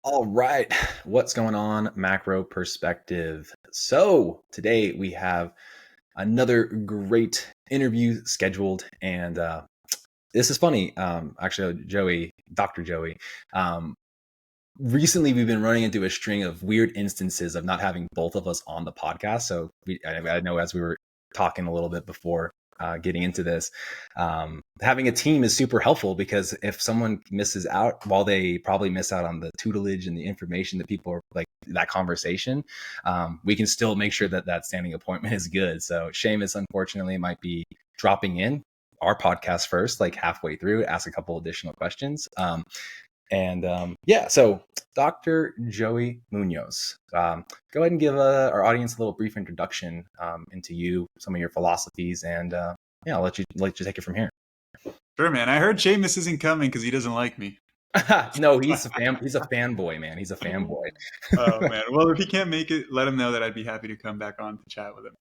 All right. What's going on, macro perspective? So, today we have another great interview scheduled. And this is funny. Actually, Dr. Joey, um, recently we've been running into a string of weird instances of not having both of us on the podcast. So, I know as we were talking a little bit before getting into this, having a team is super helpful because if someone misses out, while they probably miss out on the tutelage and the information that people are like that conversation, we can still make sure that that standing appointment is good. So Seamus, unfortunately, might be dropping in our podcast first, like halfway through, ask a couple additional questions. So Dr. Joey Munoz, go ahead and give our audience a little brief introduction into you, some of your philosophies, and I'll let you take it from here. Sure, man. I heard Seamus isn't coming because he doesn't like me. No, he's a fanboy, man. He's a fanboy. Oh, man. Well, if he can't make it, let him know that I'd be happy to come back on to chat with him.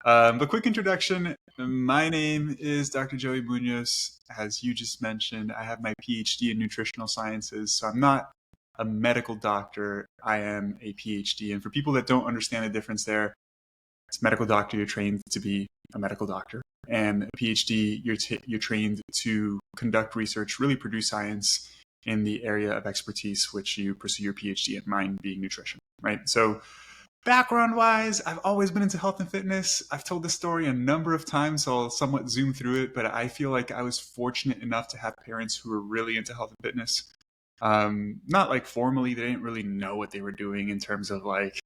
But quick introduction. My name is Dr. Joey Munoz. As you just mentioned, I have my PhD in Nutritional Sciences. So I'm not a medical doctor. I am a PhD. And for people that don't understand the difference there, as a medical doctor, you're trained to be a medical doctor. And a PhD, you're trained to conduct research, really produce science in the area of expertise, which you pursue your PhD in, mine being nutrition, right? So background-wise, I've always been into health and fitness. I've told this story a number of times, so I'll somewhat zoom through it, but I feel like I was fortunate enough to have parents who were really into health and fitness. Not like formally, they didn't really know what they were doing in terms of like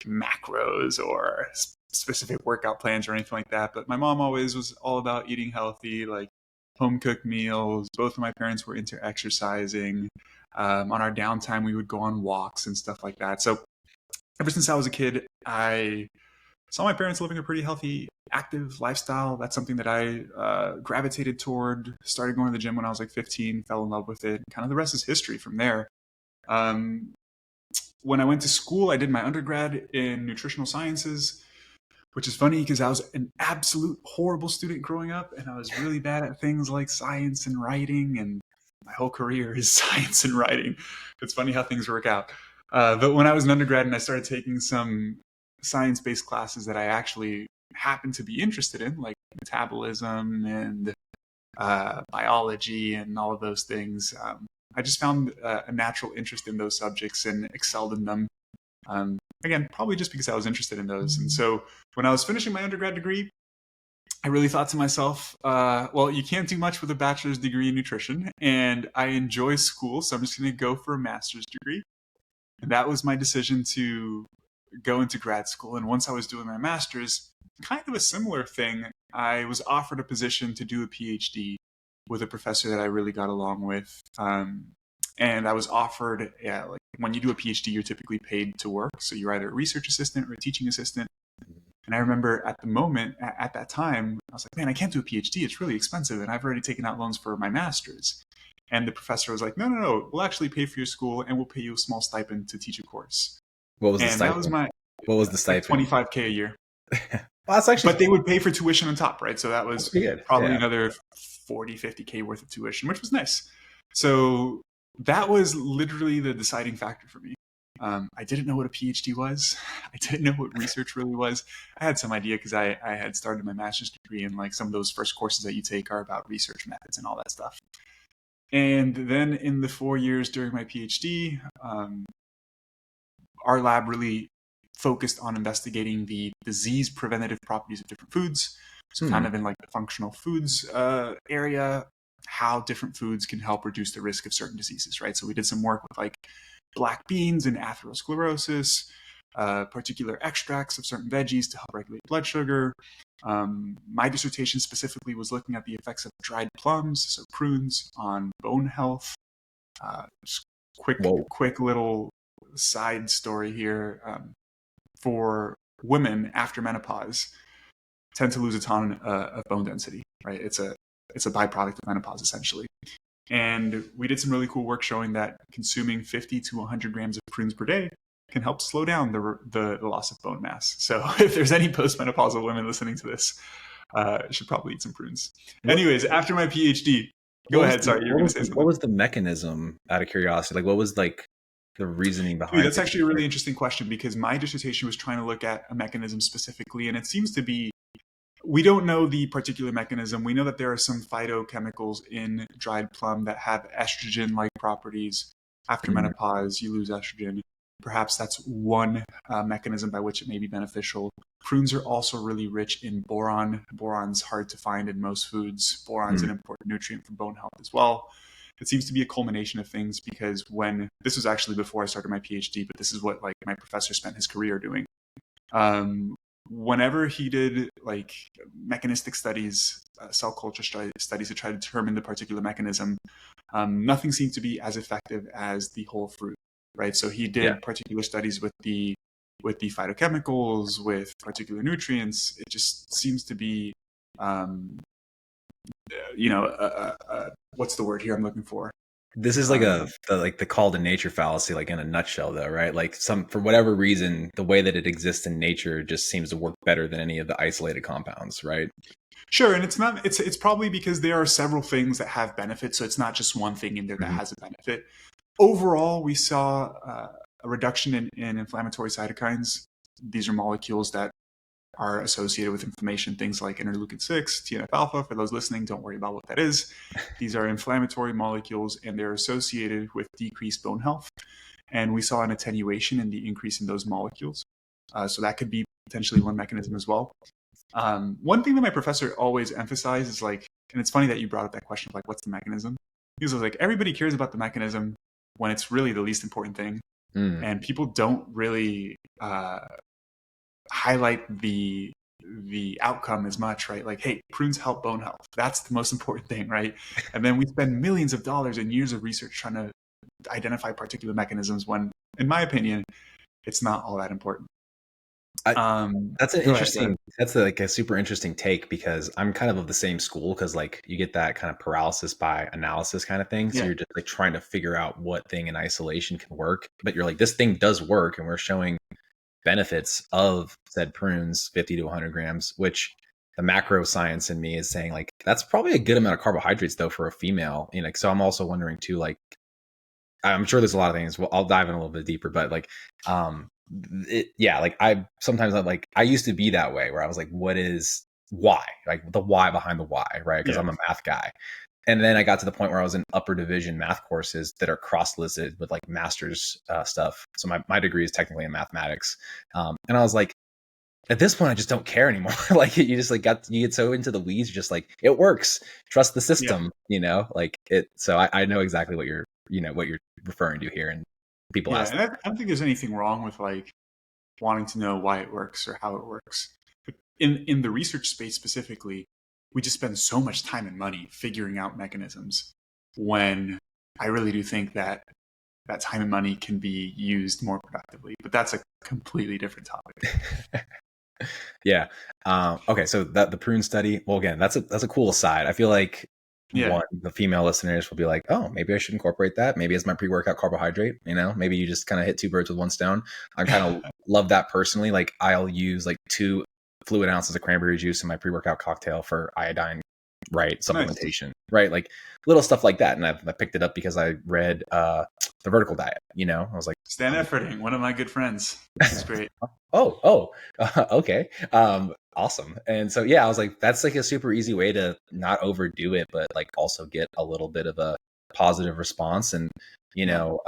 macros or specific workout plans or anything like that. But my mom always was all about eating healthy, like home cooked meals. Both of my parents were into exercising. On our downtime, we would go on walks and stuff like that. So ever since I was a kid, I saw my parents living a pretty healthy, active lifestyle. That's something that I gravitated toward. Started going to the gym when I was like 15, fell in love with it. Kind of the rest is history from there. When I went to school, I did my undergrad in nutritional sciences, which is funny because I was an absolute horrible student growing up, and I was really bad at things like science and writing, and my whole career is science and writing. It's funny how things work out. But when I was an undergrad and I started taking some science-based classes that I actually happened to be interested in, like metabolism and biology and all of those things, I just found a natural interest in those subjects and excelled in them. Again, probably just because I was interested in those. And so when I was finishing my undergrad degree, I really thought to myself, well, you can't do much with a bachelor's degree in nutrition, and I enjoy school, so I'm just going to go for a master's degree. And that was my decision to go into grad school. And once I was doing my master's, kind of a similar thing, I was offered a position to do a PhD with a professor that I really got along with. And I was offered, like when you do a PhD, you're typically paid to work. So you're either a research assistant or a teaching assistant. And I remember at the moment, at that time, I was like, man, I can't do a PhD. It's really expensive. And I've already taken out loans for my master's. And the professor was like, no, we'll actually pay for your school and we'll pay you a small stipend to teach a course. What was the stipend? What was the stipend? Like $25K a year. Well, that's actually, but they would pay for tuition on top, right? So that was probably yeah. Another 40, 50K worth of tuition, which was nice. So that was literally the deciding factor for me. I didn't know what a PhD was. I didn't know what research really was. I had some idea because I had started my master's degree, and like some of those first courses that you take are about research methods and all that stuff. And then in the 4 years during my PhD, our lab really focused on investigating the disease preventative properties of different foods. So kind of in like the functional foods area, how different foods can help reduce the risk of certain diseases, right? So we did some work with like black beans and atherosclerosis, particular extracts of certain veggies to help regulate blood sugar. My dissertation specifically was looking at the effects of dried plums, so prunes, on bone health. Just quick little side story here. For women after menopause, tend to lose a ton of bone density, right? It's a byproduct of menopause, essentially. And we did some really cool work showing that consuming 50 to 100 grams of prunes per day can help slow down the loss of bone mass. So if there's any postmenopausal women listening to this, should probably eat some prunes. Anyways, after my PhD, go ahead. Sorry, you were going to say something. What was the mechanism, out of curiosity? Like, what was like the reasoning behind That's it. actually a really interesting question, because my dissertation was trying to look at a mechanism specifically, and it seems to be, we don't know the particular mechanism. We know that there are some phytochemicals in dried plum that have estrogen-like properties. After Mhm. menopause, you lose estrogen. Perhaps that's one mechanism by which it may be beneficial. Prunes are also really rich in boron. Boron's hard to find in most foods. Boron's Mhm. an important nutrient for bone health as well. It seems to be a culmination of things, because when this was actually before I started my PhD, but this is what like my professor spent his career doing. Um, Whenever he did like mechanistic studies, cell culture studies to try to determine the particular mechanism, nothing seemed to be as effective as the whole fruit, right? So he Yeah. did particular studies with the phytochemicals, with particular nutrients. It just seems to be, um, what's the word here I'm looking for? This is like Um, like the call to nature fallacy, like in a nutshell, though, right? Like for whatever reason, the way that it exists in nature just seems to work better than any of the isolated compounds, right? Sure, and it's not. It's probably because there are several things that have benefits, so it's not just one thing in there that Mhm. has a benefit. Overall, we saw a reduction in inflammatory cytokines. These are molecules that are associated with inflammation, things like interleukin 6, TNF alpha. For those listening, don't worry about what that is. These are inflammatory molecules, and they're associated with decreased bone health. And we saw an attenuation in the increase in those molecules. So that could be potentially one mechanism as well. One thing that my professor always emphasized is like, and it's funny that you brought up that question of like, what's the mechanism? Because I was like, everybody cares about the mechanism when it's really the least important thing, Mm. and people don't really highlight the outcome as much, right? Like, hey, prunes help bone health. That's the most important thing, right? And then we spend millions of dollars and years of research trying to identify particular mechanisms when, in my opinion, it's not all that important. I, that's an Go ahead. Go ahead. interesting. That's like a super interesting take because I'm kind of the same school because like you get that kind of paralysis by analysis kind of thing. So Yeah. you're just like trying to figure out what thing in isolation can work, but you're like this thing does work, and we're showing benefits of said prunes 50 to 100 grams, which the macro science in me is saying like that's probably a good amount of carbohydrates though for a female. You know, so I'm also wondering too, like I'm sure there's a lot of things. Well, I'll dive in a little bit deeper, but like, yeah, like I used to be that way where I was like, what is why? Like the why behind the why, right? Because Yeah. I'm a math guy. And then I got to the point where I was in upper division math courses that are cross-listed with like master's stuff. So my degree is technically in mathematics. And I was like, at this point, I just don't care anymore. Like you just like you get so into the weeds, you're just like, it works. Trust the Yeah. system, like it. So I know exactly what you're referring to here. And people Yeah. ask, And I don't think there's anything wrong with like wanting to know why it works or how it works. But in the research space specifically, we just spend so much time and money figuring out mechanisms, when I really do think that that time and money can be used more productively. But that's a completely different topic. yeah. Okay. So that the prune study, well, again, that's a cool aside. I feel like Yeah. the female listeners will be like, oh, maybe I should incorporate that. Maybe as my pre-workout carbohydrate, maybe you just kind of hit two birds with one stone. I kind of love that personally. Like I'll use like 2 fluid ounces of cranberry juice in my pre-workout cocktail for iodine, right? Nice. Supplementation, right? Like little stuff like that. And I picked it up because I read the vertical diet, I was like, Stan Efforting, one of my good friends. He's great. okay. Awesome. And so, yeah, I was like, that's like a super easy way to not overdo it, but like also get a little bit of a positive response. And, you Yeah. know,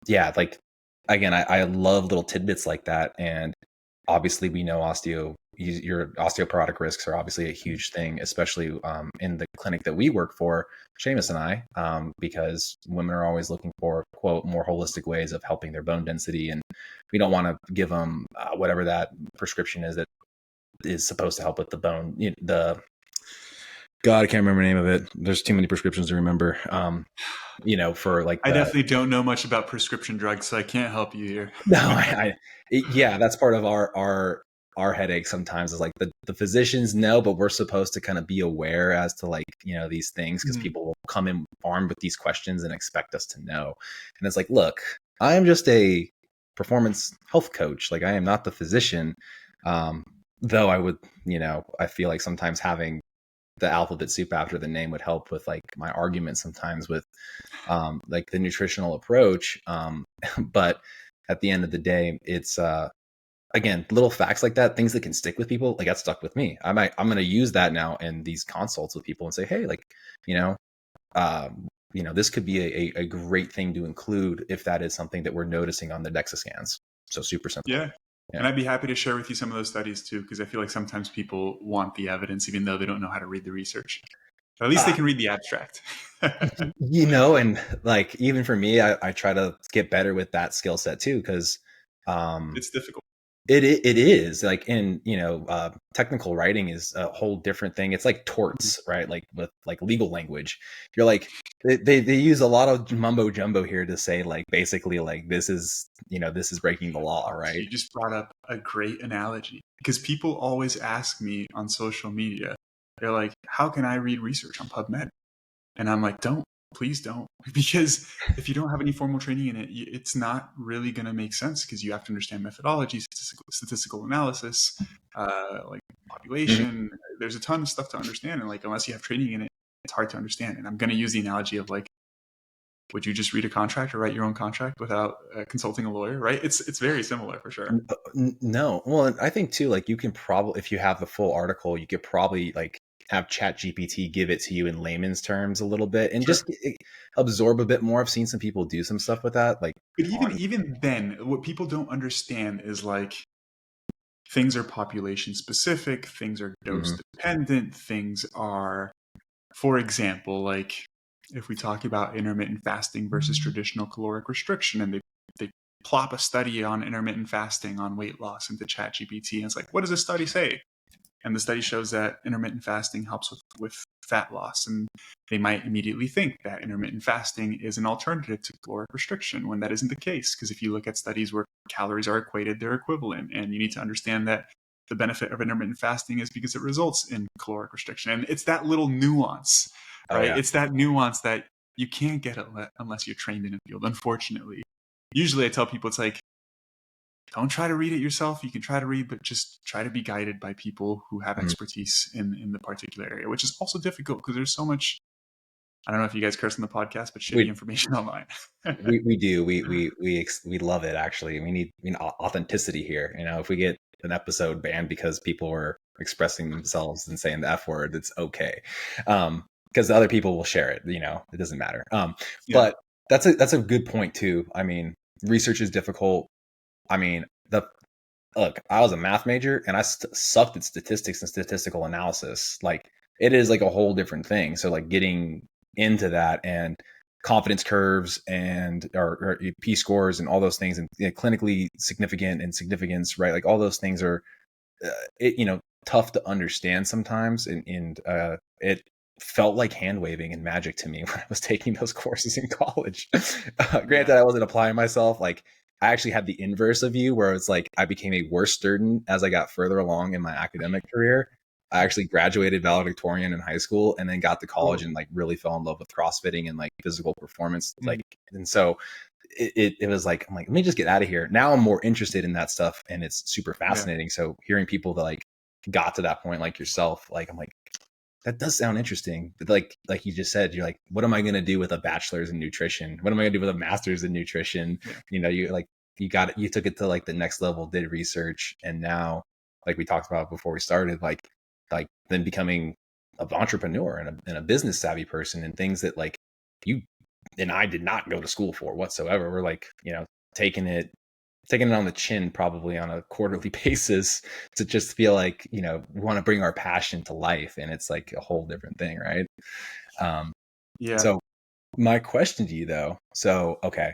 yeah, like again, I love little tidbits like that. And obviously we know your osteoporotic risks are obviously a huge thing, especially in the clinic that we work for, Seamus and I, because women are always looking for, quote, more holistic ways of helping their bone density. And we don't want to give them whatever that prescription is that is supposed to help with the bone. God, I can't remember the name of it. There's too many prescriptions to remember. For like I the definitely don't know much about prescription drugs, so I can't help you here. no, yeah, that's part of our headache sometimes is like the physicians know, but we're supposed to kind of be aware as to like, these things because Mhm. people will come in armed with these questions and expect us to know. And it's like, look, I am just a performance health coach. Like I am not the physician. Though I would, I feel like sometimes having the alphabet soup after the name would help with like my argument sometimes with like the nutritional approach. But at the end of the day, it's again, little facts like that, things that can stick with people, like that stuck with me. I'm going to use that now in these consults with people and say, hey, like, you know, this could be a great thing to include if that is something that we're noticing on the DEXA scans. So super simple. Yeah. And I'd be happy to share with you some of those studies too, because I feel like sometimes people want the evidence, even though they don't know how to read the research. But at least they can read the abstract. And like, even for me, I try to get better with that skill set too, because it's difficult. It is like technical writing is a whole different thing. It's like torts, right? Like with like legal language, you're like they use a lot of mumbo jumbo here to say like basically like this is breaking the law, right? You just brought up a great analogy, because people always ask me on social media, they're like, how can I read research on PubMed? And I'm like, please don't, because if you don't have any formal training in it, it's not really going to make sense, because you have to understand methodology, statistical analysis, like population. There's a ton of stuff to understand, and like unless you have training in it, it's hard to understand. And I'm going to use the analogy of like, would you just read a contract or write your own contract without consulting a lawyer? Right? It's very similar for sure. No, well, I think too, like you can probably, if you have the full article, you could probably like have ChatGPT give it to you in layman's terms a little bit and just absorb a bit more. I've seen some people do some stuff with that. Like, but even then, what people don't understand is like things are population specific, things are dose dependent, things are, for example, like if we talk about intermittent fasting versus traditional caloric restriction, and they plop a study on intermittent fasting on weight loss into ChatGPT, and it's like, what does this study say? And the study shows that intermittent fasting helps with fat loss. And they might immediately think that intermittent fasting is an alternative to caloric restriction, when that isn't the case. Because if you look at studies where calories are equated, they're equivalent. And you need to understand that the benefit of intermittent fasting is because it results in caloric restriction. And it's that little nuance, right? Yeah. It's that nuance that you can't get unless you're trained in a field, unfortunately. Usually I tell people, it's like, don't try to read it yourself. You can try to read, but just try to be guided by people who have expertise in the particular area, which is also difficult because there's so much, I don't know if you guys curse on the podcast, but shitty information online. we do. We love it, actually. We need authenticity here. If we get an episode banned because people are expressing themselves and saying the F word, it's okay. Because the other people will share it, it doesn't matter. But that's a good point too. I mean, research is difficult. I mean, look, I was a math major and I sucked at statistics and statistical analysis. Like, it is like a whole different thing. So like getting into that and confidence curves and or P-scores and all those things, and clinically significant and significance, right? Like all those things are, tough to understand sometimes. And it felt like hand waving and magic to me when I was taking those courses in college. Granted, I wasn't applying myself. Like, I actually had the inverse of you, where it's like I became a worse student as I got further along in my academic career. I actually graduated valedictorian in high school and then got to college and like really fell in love with CrossFitting and like physical performance. Like, and so it was like, I'm like, let me just get out of here. Now I'm more interested in that stuff and it's super fascinating. Yeah. So hearing people that like got to that point, like yourself, like, I'm like, that does sound interesting. But like you just said, you're like, what am I going to do with a bachelor's in nutrition? What am I going to do with a master's in nutrition? Yeah. You took it to like the next level, did research. And now, like we talked about before we started, like then becoming an entrepreneur and a business savvy person, and things that like you and I did not go to school for whatsoever. We're like, taking it on the chin, probably on a quarterly basis, to just feel like, we want to bring our passion to life. And it's like a whole different thing. Right. So my question to you though, okay,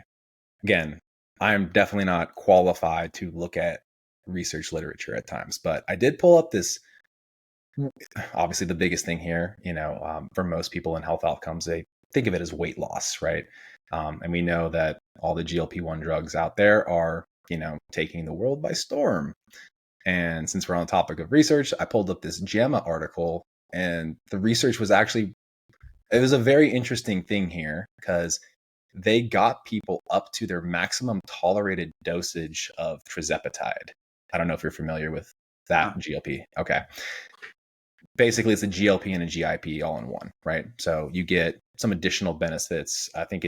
again, I'm definitely not qualified to look at research literature at times, but I did pull up this, obviously the biggest thing here, for most people in health outcomes, they think of it as weight loss. Right. And we know that all the GLP-1 drugs out there are, taking the world by storm. And since we're on the topic of research, I pulled up this JAMA article, and the research was actually, it was a very interesting thing here, because they got people up to their maximum tolerated dosage of tirzepatide. I don't know if you're familiar with that GLP. Okay. basically it's a GLP and a GIP all in one, right? So you get some additional benefits. I think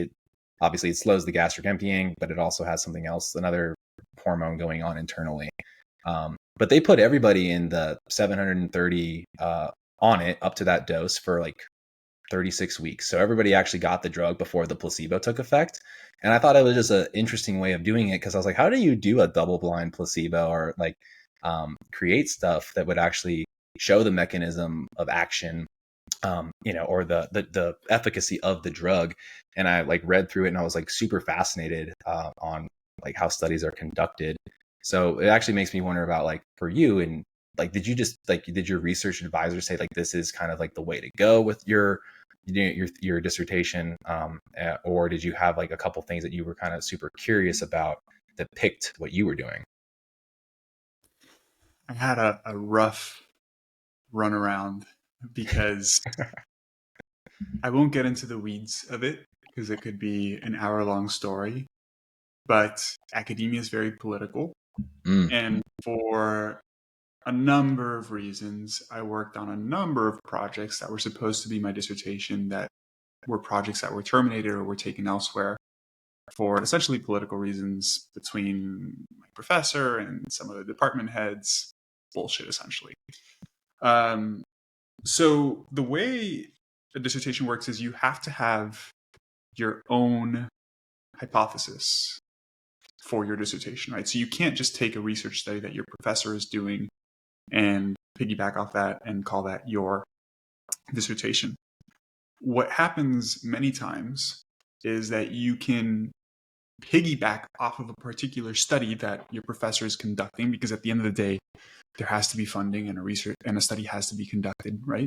obviously it slows the gastric emptying, but it also has something else, another hormone going on internally. But they put everybody in the 730 on it up to that dose for like 36 weeks. So everybody actually got the drug before the placebo took effect. And I thought it was just an interesting way of doing it, because I was like, how do you do a double blind placebo, or like create stuff that would actually show the mechanism of action, or the efficacy of the drug? And I like read through it, and I was like super fascinated on like how studies are conducted. So it actually makes me wonder about, like, for you, and like, did your research advisor say like this is kind of like the way to go with your dissertation, or did you have like a couple things that you were kind of super curious about that picked what you were doing? I had a rough run around because I won't get into the weeds of it because it could be an hour-long story, but academia is very political. Mm. And for a number of reasons, I worked on a number of projects that were supposed to be my dissertation that were projects that were terminated or were taken elsewhere for essentially political reasons between my professor and some of the department heads. Bullshit, essentially. So the way a dissertation works is you have to have your own hypothesis for your dissertation, right? So you can't just take a research study that your professor is doing and piggyback off that and call that your dissertation. What happens many times is that you can piggyback off of a particular study that your professor is conducting, because at the end of the day, there has to be funding and a research and a study has to be conducted, right?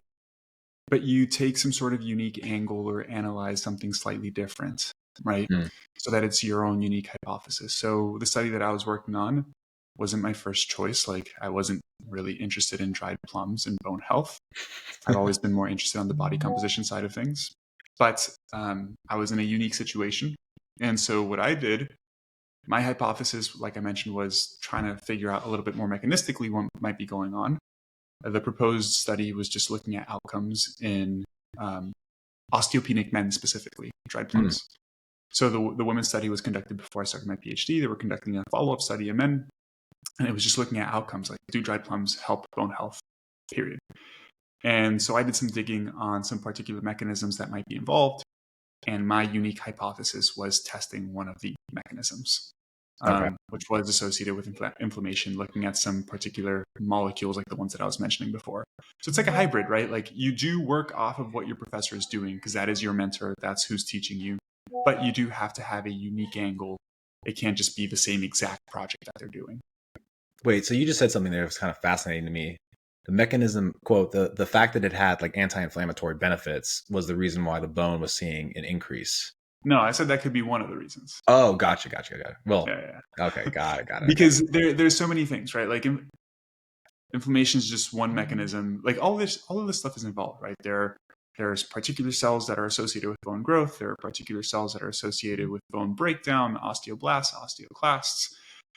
But you take some sort of unique angle or analyze something slightly different, right? Mm. So that it's your own unique hypothesis. So the study that I was working on wasn't my first choice. Like, I wasn't really interested in dried plums and bone health. I've always been more interested on the body composition side of things. But I was in a unique situation. And so what I did, my hypothesis, like I mentioned, was trying to figure out a little bit more mechanistically what might be going on. The proposed study was just looking at outcomes in osteopenic men, specifically, dried plums. Mm. So the women's study was conducted before I started my PhD. They were conducting a follow-up study in men, and it was just looking at outcomes, like, do dried plums help bone health, period. And so I did some digging on some particular mechanisms that might be involved, and my unique hypothesis was testing one of the mechanisms, which was associated with inflammation, looking at some particular molecules like the ones that I was mentioning before. So it's like a hybrid, right? Like, you do work off of what your professor is doing because that is your mentor, that's who's teaching you, but you do have to have a unique angle. It can't just be the same exact project that they're doing. Wait, so you just said something that was kind of fascinating to me. The mechanism, quote, the fact that it had like anti-inflammatory benefits was the reason why the bone was seeing an increase. No, I said that could be one of the reasons. Oh, gotcha. Well, yeah. Okay, got it. Because there's so many things, right? Like, inflammation is just one mechanism. Like, all of this stuff is involved, right? There's particular cells that are associated with bone growth. There are particular cells that are associated with bone breakdown, osteoblasts, osteoclasts.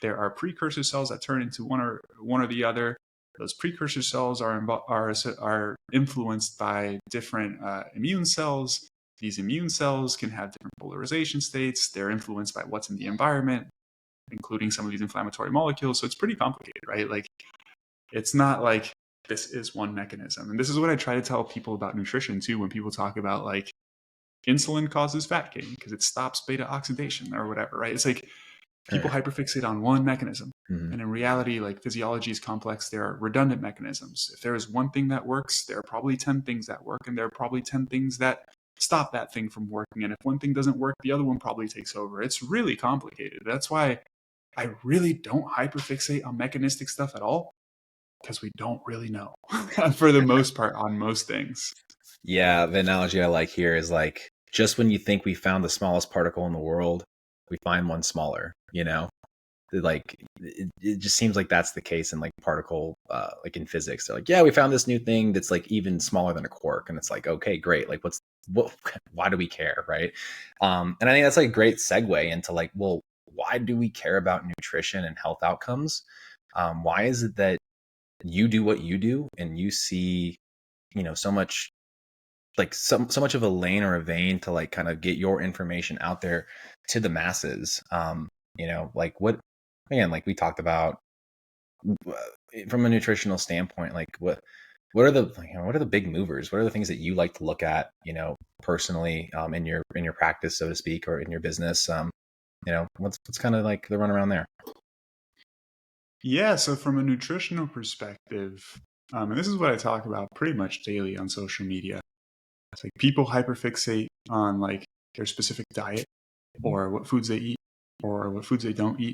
There are precursor cells that turn into one or the other. Those precursor cells are influenced by different immune cells. These immune cells can have different polarization states. They're influenced by what's in the environment, including some of these inflammatory molecules. So it's pretty complicated, right? Like, it's not like this is one mechanism. And this is what I try to tell people about nutrition too, when people talk about like insulin causes fat gain because it stops beta oxidation or whatever, right? It's like people hyperfixate on one mechanism. Mm-hmm. And in reality, like, physiology is complex. There are redundant mechanisms. If there is one thing that works, there are probably 10 things that work, and there are probably 10 things that stop that thing from working. And if one thing doesn't work, the other one probably takes over. It's really complicated. That's why I really don't hyperfixate on mechanistic stuff at all, because we don't really know for the most part on most things. Yeah, the analogy I like here is like, just when you think we found the smallest particle in the world, we find one smaller, like it just seems like that's the case in like particle, like in physics. They're like, yeah, we found this new thing that's like even smaller than a quark. And it's like, okay, great. Like, why do we care? Right. And I think that's like a great segue into like, well, why do we care about nutrition and health outcomes? Why is it that you do what you do and you see so much, like so much of a lane or a vein to like kind of get your information out there to the masses. Like what, again, like we talked about from a nutritional standpoint, like what are the what are the big movers? What are the things that you like to look at, personally, in your practice, so to speak, or in your business? What's kind of like the run around there? Yeah, so from a nutritional perspective, and this is what I talk about pretty much daily on social media. It's like people hyperfixate on like their specific diet or what foods they eat or what foods they don't eat.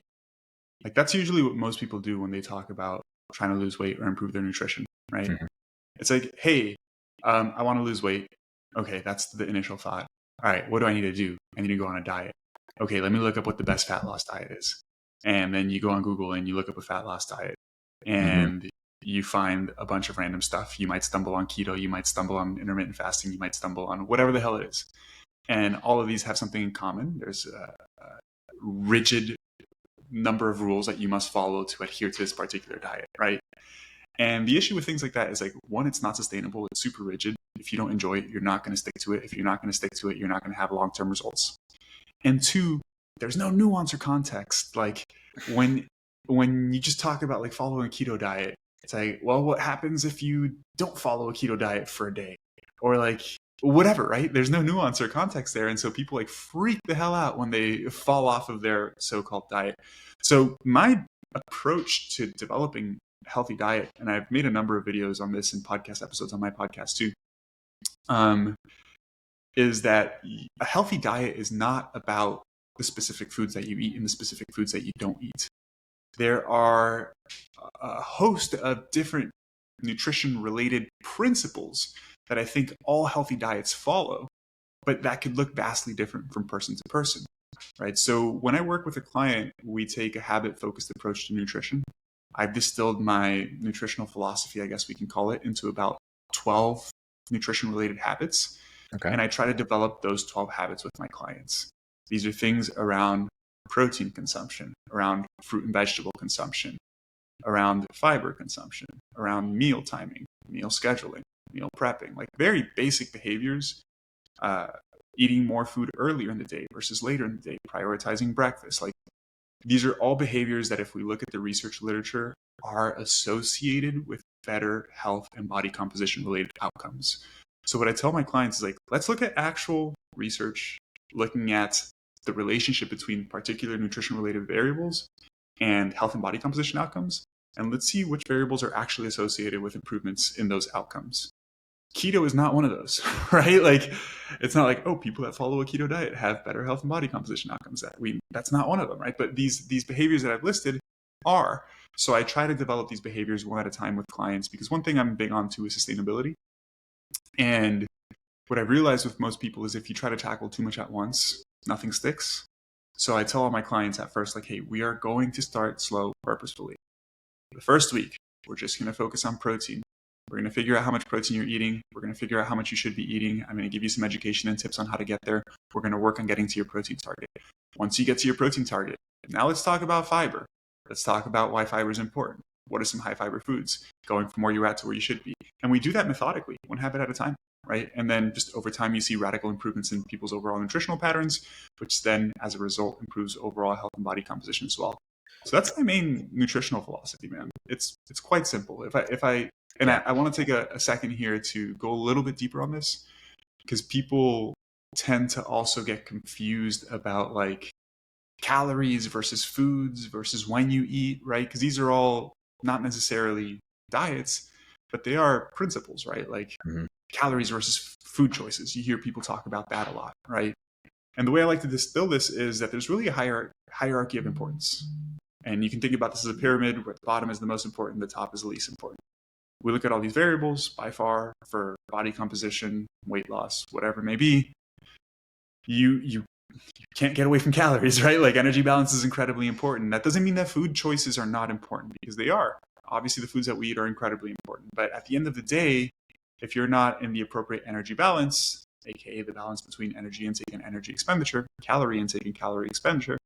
Like that's usually what most people do when they talk about trying to lose weight or improve their nutrition, right? Mm-hmm. It's like, hey, I want to lose weight. Okay, that's the initial thought. All right, what do I need to do? I need to go on a diet. Okay, let me look up what the best fat loss diet is. And then you go on Google and you look up a fat loss diet Mm-hmm. and you find a bunch of random stuff. You might stumble on keto, you might stumble on intermittent fasting, you might stumble on whatever the hell it is. And all of these have something in common. There's a rigid number of rules that you must follow to adhere to this particular diet, right? And the issue with things like that is like, one, it's not sustainable. It's super rigid. If you don't enjoy it, you're not going to stick to it. If you're not going to stick to it, you're not going to have long-term results. And two, there's no nuance or context. Like when you just talk about like following a keto diet, it's like, well, what happens if you don't follow a keto diet for a day? Or like whatever, right? There's no nuance or context there. And so people like freak the hell out when they fall off of their so-called diet. So my approach to developing a healthy diet, and I've made a number of videos on this and podcast episodes on my podcast too, is that a healthy diet is not about the specific foods that you eat and the specific foods that you don't eat. There are a host of different nutrition related principles that I think all healthy diets follow, but that could look vastly different from person to person, right? So when I work with a client, we take a habit focused approach to nutrition. I've distilled my nutritional philosophy, I guess we can call it, into about 12 nutrition related habits. Okay. And I try to develop those 12 habits with my clients. These are things around protein consumption, around fruit and vegetable consumption, around fiber consumption, around meal timing, meal scheduling, meal prepping, like very basic behaviors, eating more food earlier in the day versus later in the day, prioritizing breakfast. Like these are all behaviors that if we look at the research literature are associated with better health and body composition related outcomes. So what I tell my clients is like, let's look at actual research looking at the relationship between particular nutrition related variables and health and body composition outcomes. And let's see which variables are actually associated with improvements in those outcomes. Keto is not one of those, right? Like, it's not like, oh, people that follow a keto diet have better health and body composition outcomes. That's not one of them, right? But these behaviors that I've listed are. So I try to develop these behaviors one at a time with clients because one thing I'm big on too is sustainability. And what I've realized with most people is if you try to tackle too much at once, nothing sticks. So I tell all my clients at first, like, hey, we are going to start slow, purposefully. The first week, we're just going to focus on protein. We're going to figure out how much protein you're eating. We're going to figure out how much you should be eating. I'm going to give you some education and tips on how to get there. We're going to work on getting to your protein target. Once you get to your protein target, now let's talk about fiber. Let's talk about why fiber is important. What are some high fiber foods? Going from where you're at to where you should be. And we do that methodically, one habit at a time, right? And then just over time, you see radical improvements in people's overall nutritional patterns, which then, as a result, improves overall health and body composition as well. So that's my main nutritional philosophy, man. It's quite simple. I want to take a second here to go a little bit deeper on this because people tend to also get confused about like calories versus foods versus when you eat, right? Because these are all not necessarily diets, but they are principles, right? Like calories versus food choices. You hear people talk about that a lot, right? And the way I like to distill this is that there's really a hierarchy of importance. And you can think about this as a pyramid where the bottom is the most important, the top is the least important. We look at all these variables by far for body composition, weight loss, whatever it may be. You can't get away from calories, right? Like energy balance is incredibly important. That doesn't mean that food choices are not important because they are. Obviously, the foods that we eat are incredibly important. But at the end of the day, if you're not in the appropriate energy balance, aka the balance between energy intake and energy expenditure, calorie intake and calorie expenditure,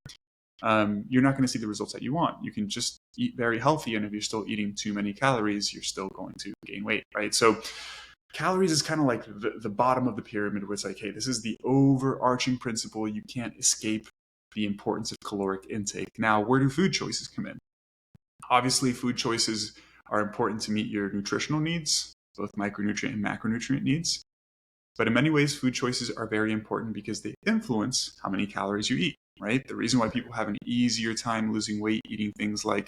you're not going to see the results that you want. You can just eat very healthy, and if you're still eating too many calories, you're still going to gain weight, right? So calories is kind of like the bottom of the pyramid, where it's like, hey, this is the overarching principle. You can't escape the importance of caloric intake. Now, where do food choices come in? Obviously, food choices are important to meet your nutritional needs, both micronutrient and macronutrient needs. But in many ways, food choices are very important because they influence how many calories you eat, right? The reason why people have an easier time losing weight eating things like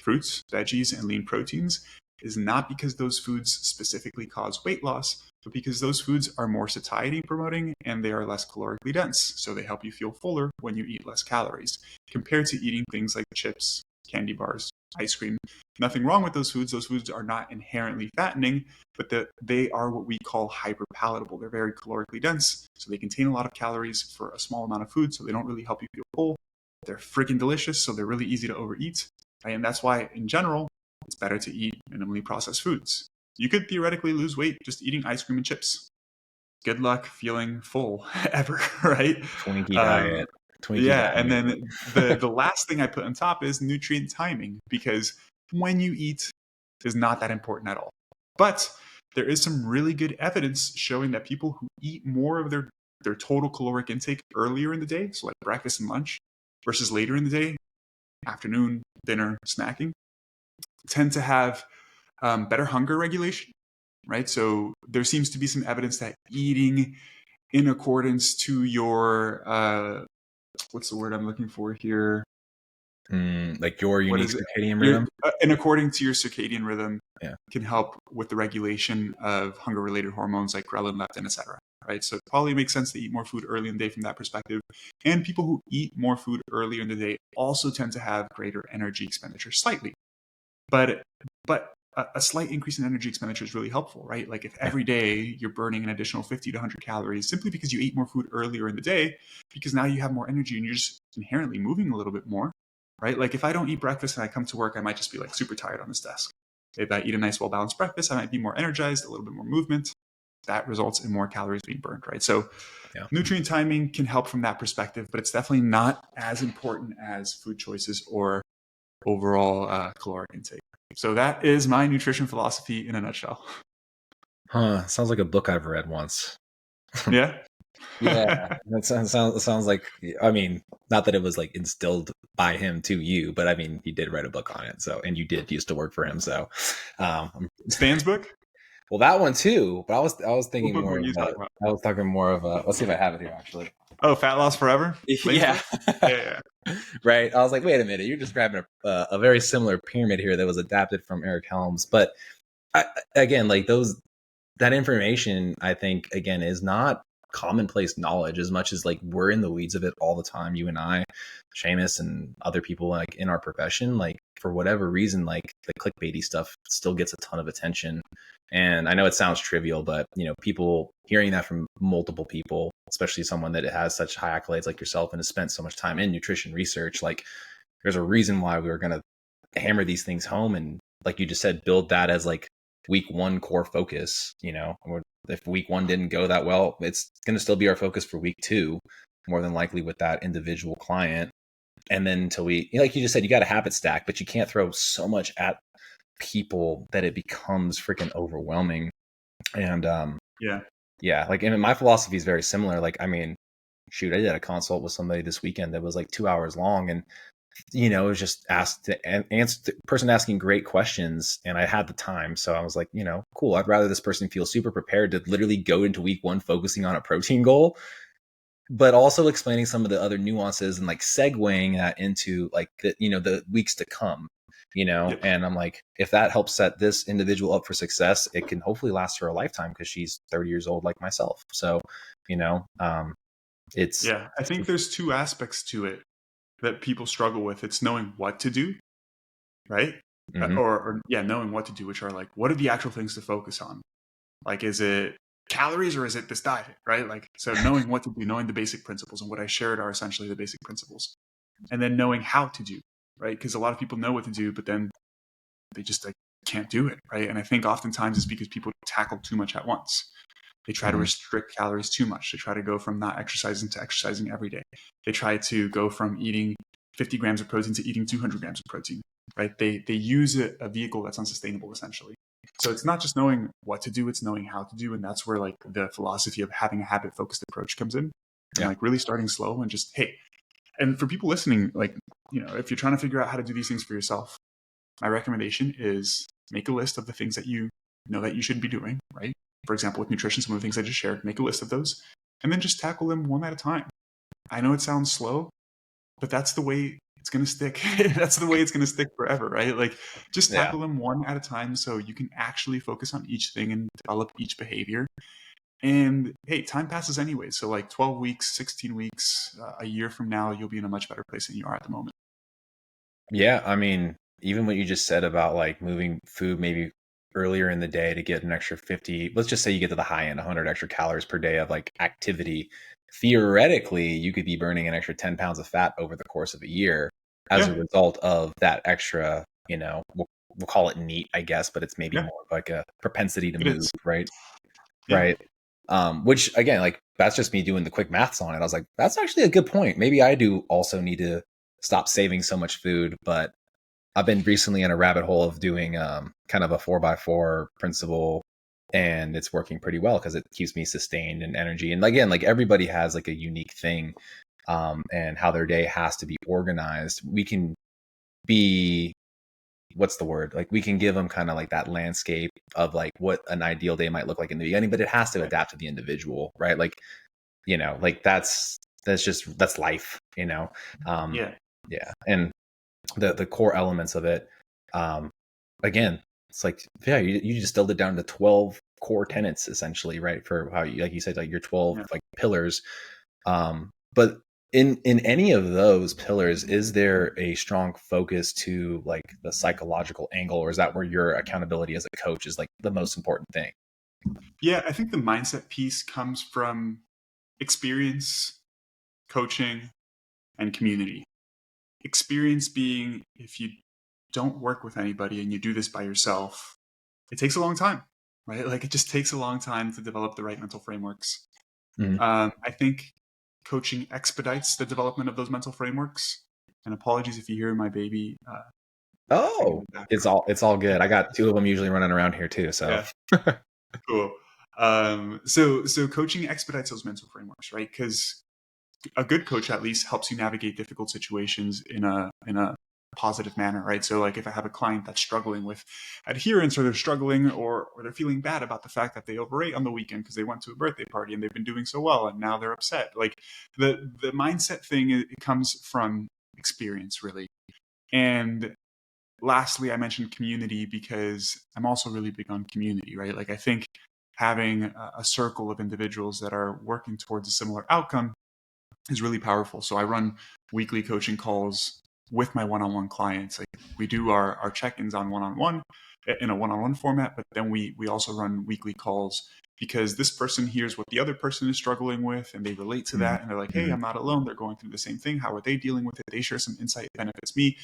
fruits, veggies, and lean proteins is not because those foods specifically cause weight loss, but because those foods are more satiety promoting and they are less calorically dense. So they help you feel fuller when you eat less calories compared to eating things like chips, candy bars, ice cream. Nothing wrong with those foods. Those foods are not inherently fattening, but they are what we call hyperpalatable. They're very calorically dense, so they contain a lot of calories for a small amount of food, so they don't really help you feel full. They're freaking delicious, so they're really easy to overeat. Right? And that's why, in general, it's better to eat minimally processed foods. You could theoretically lose weight just eating ice cream and chips. Good luck feeling full ever, right? Twinkie diet. Twinkie Yeah, and diet. then the last thing I put on top is nutrient timing, because when you eat is not that important at all. But there is some really good evidence showing that people who eat more of their total caloric intake earlier in the day, so like breakfast and lunch, versus later in the day, afternoon, dinner, snacking, tend to have better hunger regulation, right? So there seems to be some evidence that eating in accordance to your what's the word I'm looking for here? Like your What unique is it? circadian rhythm. And according to your circadian rhythm, Yeah. can help with the regulation of hunger-related hormones like ghrelin, leptin, etc. Right? So it probably makes sense to eat more food early in the day from that perspective. And people who eat more food earlier in the day also tend to have greater energy expenditure slightly. But a slight increase in energy expenditure is really helpful, right? Like if every day you're burning an additional 50 to 100 calories simply because you ate more food earlier in the day, because now you have more energy and you're just inherently moving a little bit more, right? Like if I don't eat breakfast and I come to work, I might just be like super tired on this desk. If I eat a nice, well-balanced breakfast, I might be more energized, a little bit more movement. That results in more calories being burned, right? So nutrient timing can help from that perspective, but it's definitely not as important as food choices or overall caloric intake. So that is my nutrition philosophy in a nutshell. Huh. Sounds like a book I've read once. Yeah. Yeah. That sounds like, I mean, not that it was like instilled by him to you, but I mean, he did write a book on it. So, and you did used to work for him. So, Stan's book? well, that one too, but I was thinking What book more were of you talking about? I was talking more of let's see if I have it here actually. Oh, Fat Loss Forever? Yeah. Yeah. Right. I was like, wait a minute, you're describing a very similar pyramid here that was adapted from Eric Helms. But again, like that information, I think, again, is not commonplace knowledge as much as like we're in the weeds of it all the time. You and I, Seamus, and other people like in our profession, like for whatever reason, like the clickbaity stuff still gets a ton of attention. And I know it sounds trivial, but you know, people hearing that from multiple people, especially someone that has such high accolades like yourself and has spent so much time in nutrition research, like there's a reason why we were going to hammer these things home. And like you just said, build that as like week one core focus, you know, or if week one didn't go that well, it's going to still be our focus for week two, more than likely with that individual client. And then until we, like you just said, you got a habit stack, but you can't throw so much at people that it becomes freaking overwhelming. And yeah, like, and my philosophy is very similar. Like, I mean, shoot, I did a consult with somebody this weekend that was like 2 hours long, and you know, it was just asked to answer the person asking great questions, and I had the time, so I was like, you know, cool. I'd rather this person feel super prepared to literally go into week one focusing on a protein goal, but also explaining some of the other nuances and like segueing that into like the, you know, the weeks to come, you know. Yep. And I'm like, if that helps set this individual up for success, it can hopefully last her a lifetime because she's 30 years old like myself. So, you know, it's I think there's two aspects to it that people struggle with. It's knowing what to do, right? mm-hmm. Or knowing what to do, which are like, what are the actual things to focus on? Like, is it calories or is it this diet, right? Like, so knowing what to do, knowing the basic principles, and what I shared are essentially the basic principles. And then knowing how to do, right? Because a lot of people know what to do, but then they just like can't do it, right? And I think oftentimes it's because people tackle too much at once. They try to restrict calories too much. They try to go from not exercising to exercising every day. They try to go from eating 50 grams of protein to eating 200 grams of protein, right? They use a vehicle that's unsustainable, essentially. So it's not just knowing what to do, it's knowing how to do. And that's where like the philosophy of having a habit focused approach comes in, and Yeah. like really starting slow and just, hey, and for people listening, like, if you're trying to figure out how to do these things for yourself, my recommendation is make a list of the things that you know that you should be doing, right? For example, with nutrition, some of the things I just shared, make a list of those and then just tackle them one at a time. I know it sounds slow, but that's the way it's going to stick. That's the way it's going to stick forever, right? Like just Yeah. tackle them one at a time so you can actually focus on each thing and develop each behavior. And hey, time passes anyway. So like 12 weeks, 16 weeks, a year from now, you'll be in a much better place than you are at the moment. Yeah. I mean, even what you just said about like moving food maybe earlier in the day to get an extra 50, let's just say you get to the high end, 100 extra calories per day of like activity. Theoretically, you could be burning an extra 10 pounds of fat over the course of a year as a Yeah. result of that extra, we'll call it neat, I guess, but it's maybe Yeah, more of like a propensity to it move, is. right? Yeah. Right. Which again, like that's just me doing the quick maths on it. I was like, that's actually a good point. Maybe I do also need to stop saving so much food, but I've been recently in a rabbit hole of doing kind of a 4x4 principle, and it's working pretty well because it keeps me sustained and energy. And again, like everybody has like a unique thing, and how their day has to be organized. We can be, what's the word? Like we can give them kind of like that landscape of like what an ideal day might look like in the beginning, but it has to Right. adapt to the individual, right? Like, like that's life, Um, Yeah. yeah. And the core elements of it, um, again, it's like, yeah, you distilled it down to 12 core tenets essentially, right? For how you, like you said, like your 12 Yeah. like pillars. But in any of those pillars, is there a strong focus to like the psychological angle, or is that where your accountability as a coach is like the most important thing? Yeah. I think the mindset piece comes from experience, coaching, and community. Experience being if you don't work with anybody and you do this by yourself, it takes a long time, right? Like it just takes a long time to develop the right mental frameworks. Mhm. I think coaching expedites the development of those mental frameworks. And apologies if you hear my baby laughing in Oh, the it's background. all good. I got two of them usually running around here too. So Yeah, cool. So coaching expedites those mental frameworks, right? Because a good coach at least helps you navigate difficult situations in a positive manner, right? So like if I have a client that's struggling with adherence, or they're struggling or they're feeling bad about the fact that they overate on the weekend because they went to a birthday party and they've been doing so well and now they're upset. Like the mindset thing, it comes from experience really. And lastly, I mentioned community because I'm also really big on community, right? Like I think having a circle of individuals that are working towards a similar outcome is really powerful. So I run weekly coaching calls with my one-on-one clients. Like we do our check-ins on one-on-one in a one-on-one format, but then we also run weekly calls because this person hears what the other person is struggling with and they relate to Mhm. that and they're like, hey, Mhm. I'm not alone. They're going through the same thing. How are they dealing with it? They share some insight, it benefits me.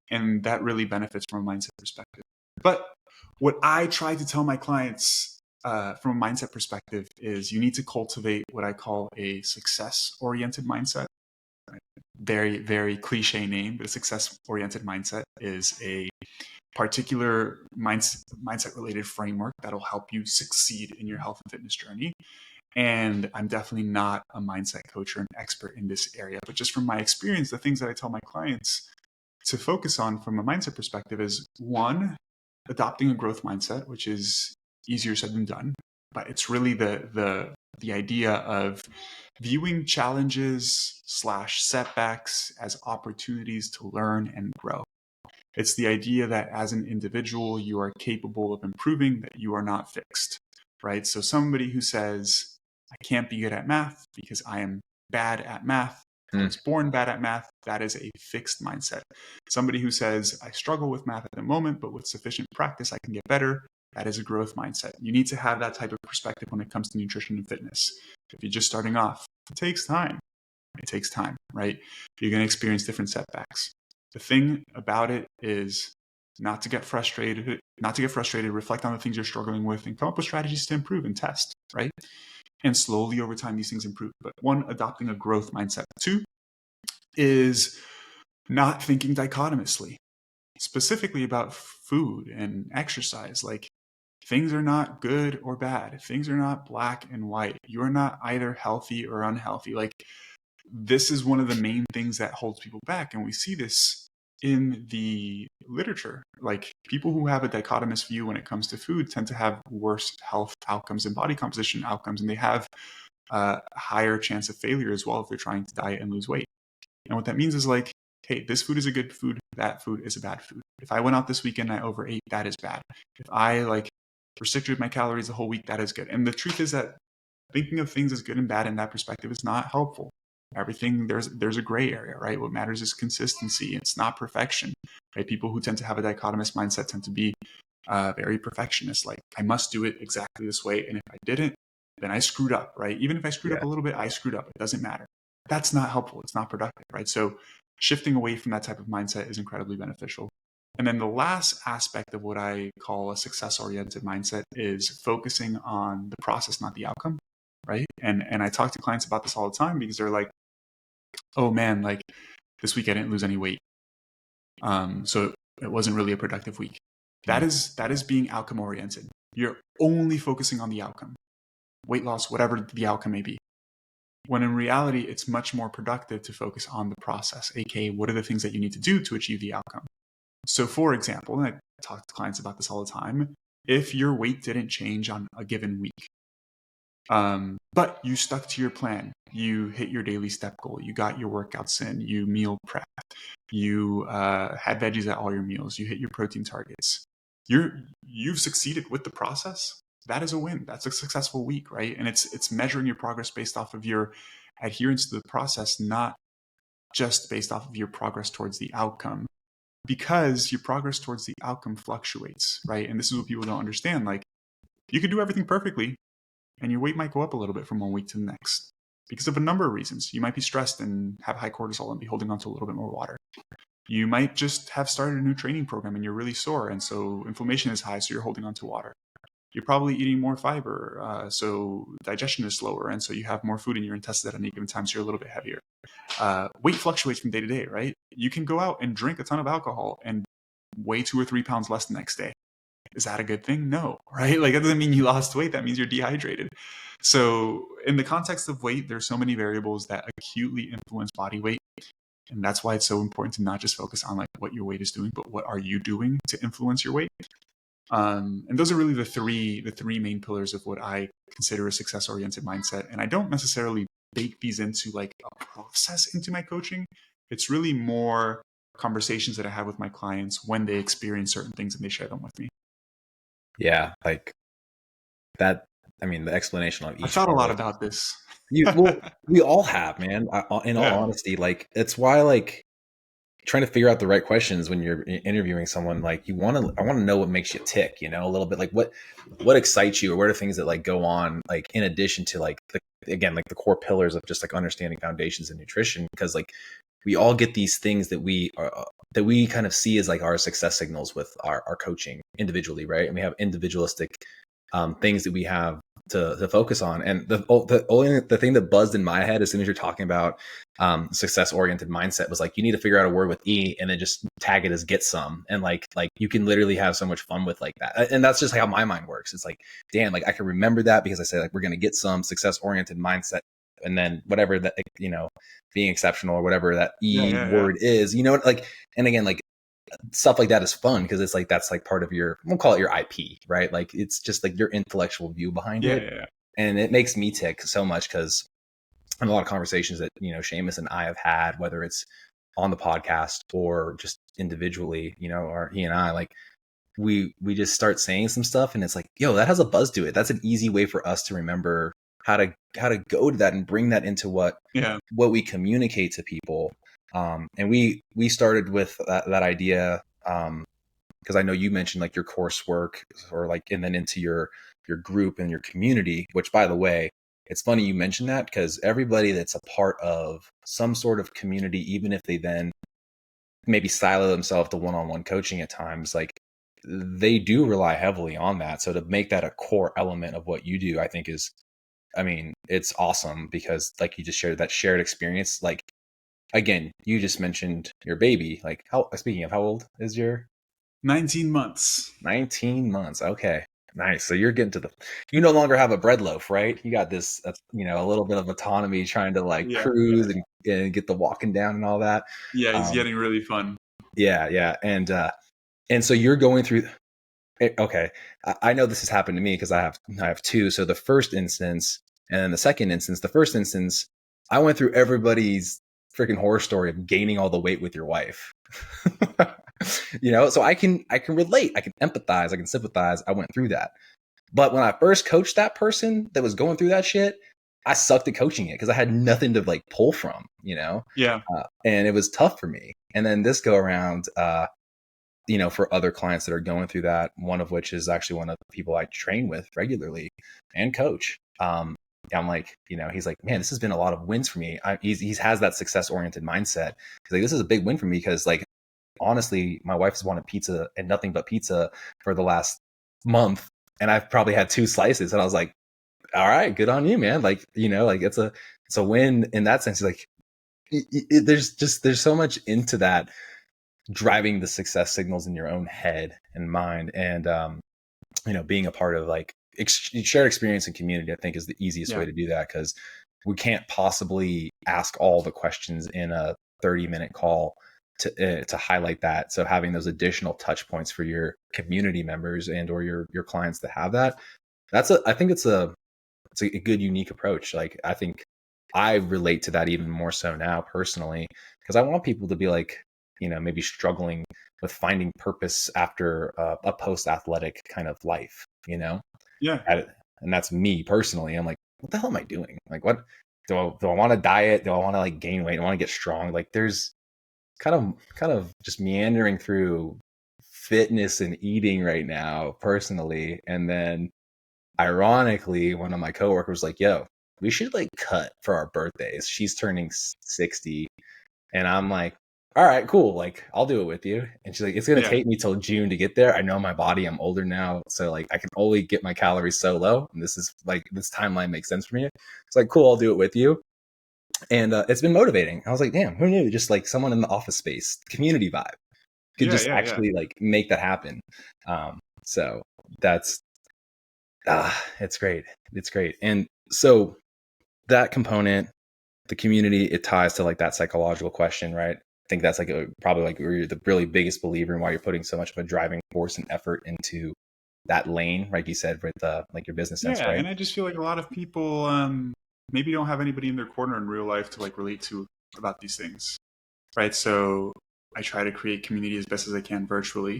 And that really benefits from a mindset perspective. But what I try to tell my clients from a mindset perspective is you need to cultivate what I call a success oriented mindset. Very, very cliche name, but a success oriented mindset is a particular mindset related framework that'll help you succeed in your health and fitness journey. And I'm definitely not a mindset coach or an expert in this area, but just from my experience, the things that I tell my clients to focus on from a mindset perspective is one, adopting a growth mindset, which is easier said than done, but it's really the idea of viewing challenges slash setbacks as opportunities to learn and grow. It's the idea that as an individual, you are capable of improving, that you are not fixed, right? So somebody who says, I can't be good at math because I am bad at math, I Mm. was born bad at math, that is a fixed mindset. Somebody who says, I struggle with math at the moment, but with sufficient practice, I can get better, that is a growth mindset. You need to have that type of perspective when it comes to nutrition and fitness. If you're just starting off, it takes time. It takes time, right? You're going to experience different setbacks. The thing about it is not to get frustrated, reflect on the things you're struggling with and come up with strategies to improve and test, right? And slowly over time, these things improve. But one, adopting a growth mindset. Two is not thinking dichotomously, specifically about food and exercise. Like things are not good or bad. Things are not black and white. You're not either healthy or unhealthy. Like, this is one of the main things that holds people back. And we see this in the literature. Like, people who have a dichotomous view when it comes to food tend to have worse health outcomes and body composition outcomes, and they have a higher chance of failure as well if they're trying to diet and lose weight. And what that means is, like, hey, this food is a good food, that food is a bad food. If I went out this weekend and I overate, that is bad. If I like restricted my calories the whole week, that is good. And the truth is that thinking of things as good and bad in that perspective is not helpful. Everything, there's a gray area, right? What matters is consistency. It's not perfection, right? People who tend to have a dichotomous mindset tend to be very perfectionist. Like, I must do it exactly this way, and if I didn't, then I screwed up, right? Even if I screwed up a little bit, I screwed up. It doesn't matter. That's not helpful. It's not productive, right? So shifting away from that type of mindset is incredibly beneficial. And then the last aspect of what I call a success-oriented mindset is focusing on the process, not the outcome, right? And I talk to clients about this all the time because they're like, oh man, like this week I didn't lose any weight. So it wasn't really a productive week. That is being outcome oriented. You're only focusing on the outcome, weight loss, whatever the outcome may be. When in reality, it's much more productive to focus on the process, aka what are the things that you need to do to achieve the outcome. So for example, and I talk to clients about this all the time, if your weight didn't change on a given week, but you stuck to your plan, you hit your daily step goal, you got your workouts in, you meal prepped, you had veggies at all your meals, you hit your protein targets, you've succeeded with the process. That is a win. That's a successful week, right? And it's measuring your progress based off of your adherence to the process, not just based off of your progress towards the outcome, because your progress towards the outcome fluctuates, right? And this is what people don't understand. Like, you could do everything perfectly and your weight might go up a little bit from one week to the next because of a number of reasons. You might be stressed and have high cortisol and be holding on to a little bit more water. You might just have started a new training program and you're really sore, and so inflammation is high, so you're holding on to water. You're probably eating more fiber, so digestion is slower, and so you have more food in your intestines at any given time, so you're a little bit heavier. Weight fluctuates from day to day, right? You can go out and drink a ton of alcohol and weigh 2 or 3 pounds less the next day. Is that a good thing? No, right? Like, that doesn't mean you lost weight. That means you're dehydrated. So in the context of weight, there's so many variables that acutely influence body weight. And that's why it's so important to not just focus on like what your weight is doing, but what are you doing to influence your weight? And those are really the three main pillars of what I consider a success-oriented mindset. And I don't necessarily bake these into like a process into my coaching. It's really more conversations that I have with my clients when they experience certain things and they share them with me. Yeah, like that. I mean, the explanation on each. I thought a lot about this. Well, we all have, man. In all honesty, like, it's why, like, trying to figure out the right questions when you're interviewing someone, like, I want to know what makes you tick, a little bit, like what excites you, or what are things that like go on, like, in addition to like the core pillars of just like understanding foundations in nutrition, because like we all get these things that we kind of see as like our success signals with our coaching individually, right? And we have individualistic things that we have to focus on. And the thing that buzzed in my head as soon as you're talking about success oriented mindset was like, you need to figure out a word with E and then just tag it as get some. And like you can literally have so much fun with like that. And that's just how my mind works. It's like, damn, like I can remember that because I say like, we're going to get some success oriented mindset. And then whatever that, being exceptional or whatever that word is, like, and again, like, stuff like that is fun because it's like, that's like part of we'll call it your IP, right? Like, it's just like your intellectual view behind it. Yeah. And it makes me tick so much because I have a lot of conversations that, Seamus and I have had, whether it's on the podcast or just individually, or he and I, like, we just start saying some stuff and it's like, yo, that has a buzz to it. That's an easy way for us to remember how to go to that and bring that into what we communicate to people. And we started with that idea because I know you mentioned like your coursework or like, and then into your group and your community, which, by the way, it's funny you mentioned that because everybody that's a part of some sort of community, even if they then maybe silo themselves to one-on-one coaching at times, like they do rely heavily on that. So to make that a core element of what you do, I think it's awesome because like you just shared that shared experience. Like, again, you just mentioned your baby. Like, speaking of, how old is your? 19 months. 19 months. Okay. Nice. So you're getting to you no longer have a bread loaf, right? You got this, a little bit of autonomy trying to like Yeah, cruise and get the walking down and all that. yeah, it's Um, getting really fun. yeah, yeah. And so you're going through, okay. I know this has happened to me because I have two. So the first instance and then the second instance, the first instance, I went through everybody's freaking horror story of gaining all the weight with your wife. So I can relate, I can empathize, I can sympathize. I went through that. But when I first coached that person that was going through that shit, I sucked at coaching it because I had nothing to like pull from. Yeah, And it was tough for me. And then this go around, for other clients that are going through that, one of which is actually one of the people I train with regularly and coach. I'm like, he's like, man, this has been a lot of wins for me. He has that success oriented mindset. He's like, this is a big win for me because like, honestly, my wife has wanted pizza and nothing but pizza for the last month. And I've probably had 2 slices. And I was like, all right, good on you, man. Like, like it's a win in that sense. Like there's so much into that, driving the success signals in your own head and mind. And, being a part of like shared experience and community, I think is the easiest yeah, way to do that. Cause we can't possibly ask all the questions in a 30-minute call to highlight that. So having those additional touch points for your community members and or your clients to have that, I think it's a good unique approach. Like I think I relate to that even more so now personally because I want people to be like, maybe struggling with finding purpose after a post athletic kind of life, yeah, and that's me personally. I'm like, what the hell am I doing? Like, what do I want to diet? Do I want to like gain weight? Do I want to get strong? Like, there's kind of just meandering through fitness and eating right now personally. And then ironically, one of my coworkers was like, yo, we should like cut for our birthdays. She's turning 60. And I'm like, all right, cool. Like, I'll do it with you. And she's like, it's going to yeah, take me till June to get there. I know my body. I'm older now. So like, I can only get my calories so low. And this is like, this timeline makes sense for me. It's like, cool, I'll do it with you. And it's been motivating. I was like, damn, who knew? Just like someone in the office space, community vibe could yeah, just yeah, yeah. actually like make that happen. So that's, it's great. It's great. And so that component, the community, it ties to like that psychological question, right? I think that's like probably like you're the really biggest believer in why you're putting so much of a driving force and effort into that lane, like you said, with like your business sense, Yeah, right? and I just feel like a lot of people maybe don't have anybody in their corner in real life to like relate to about these things, right? So I try to create community as best as I can virtually.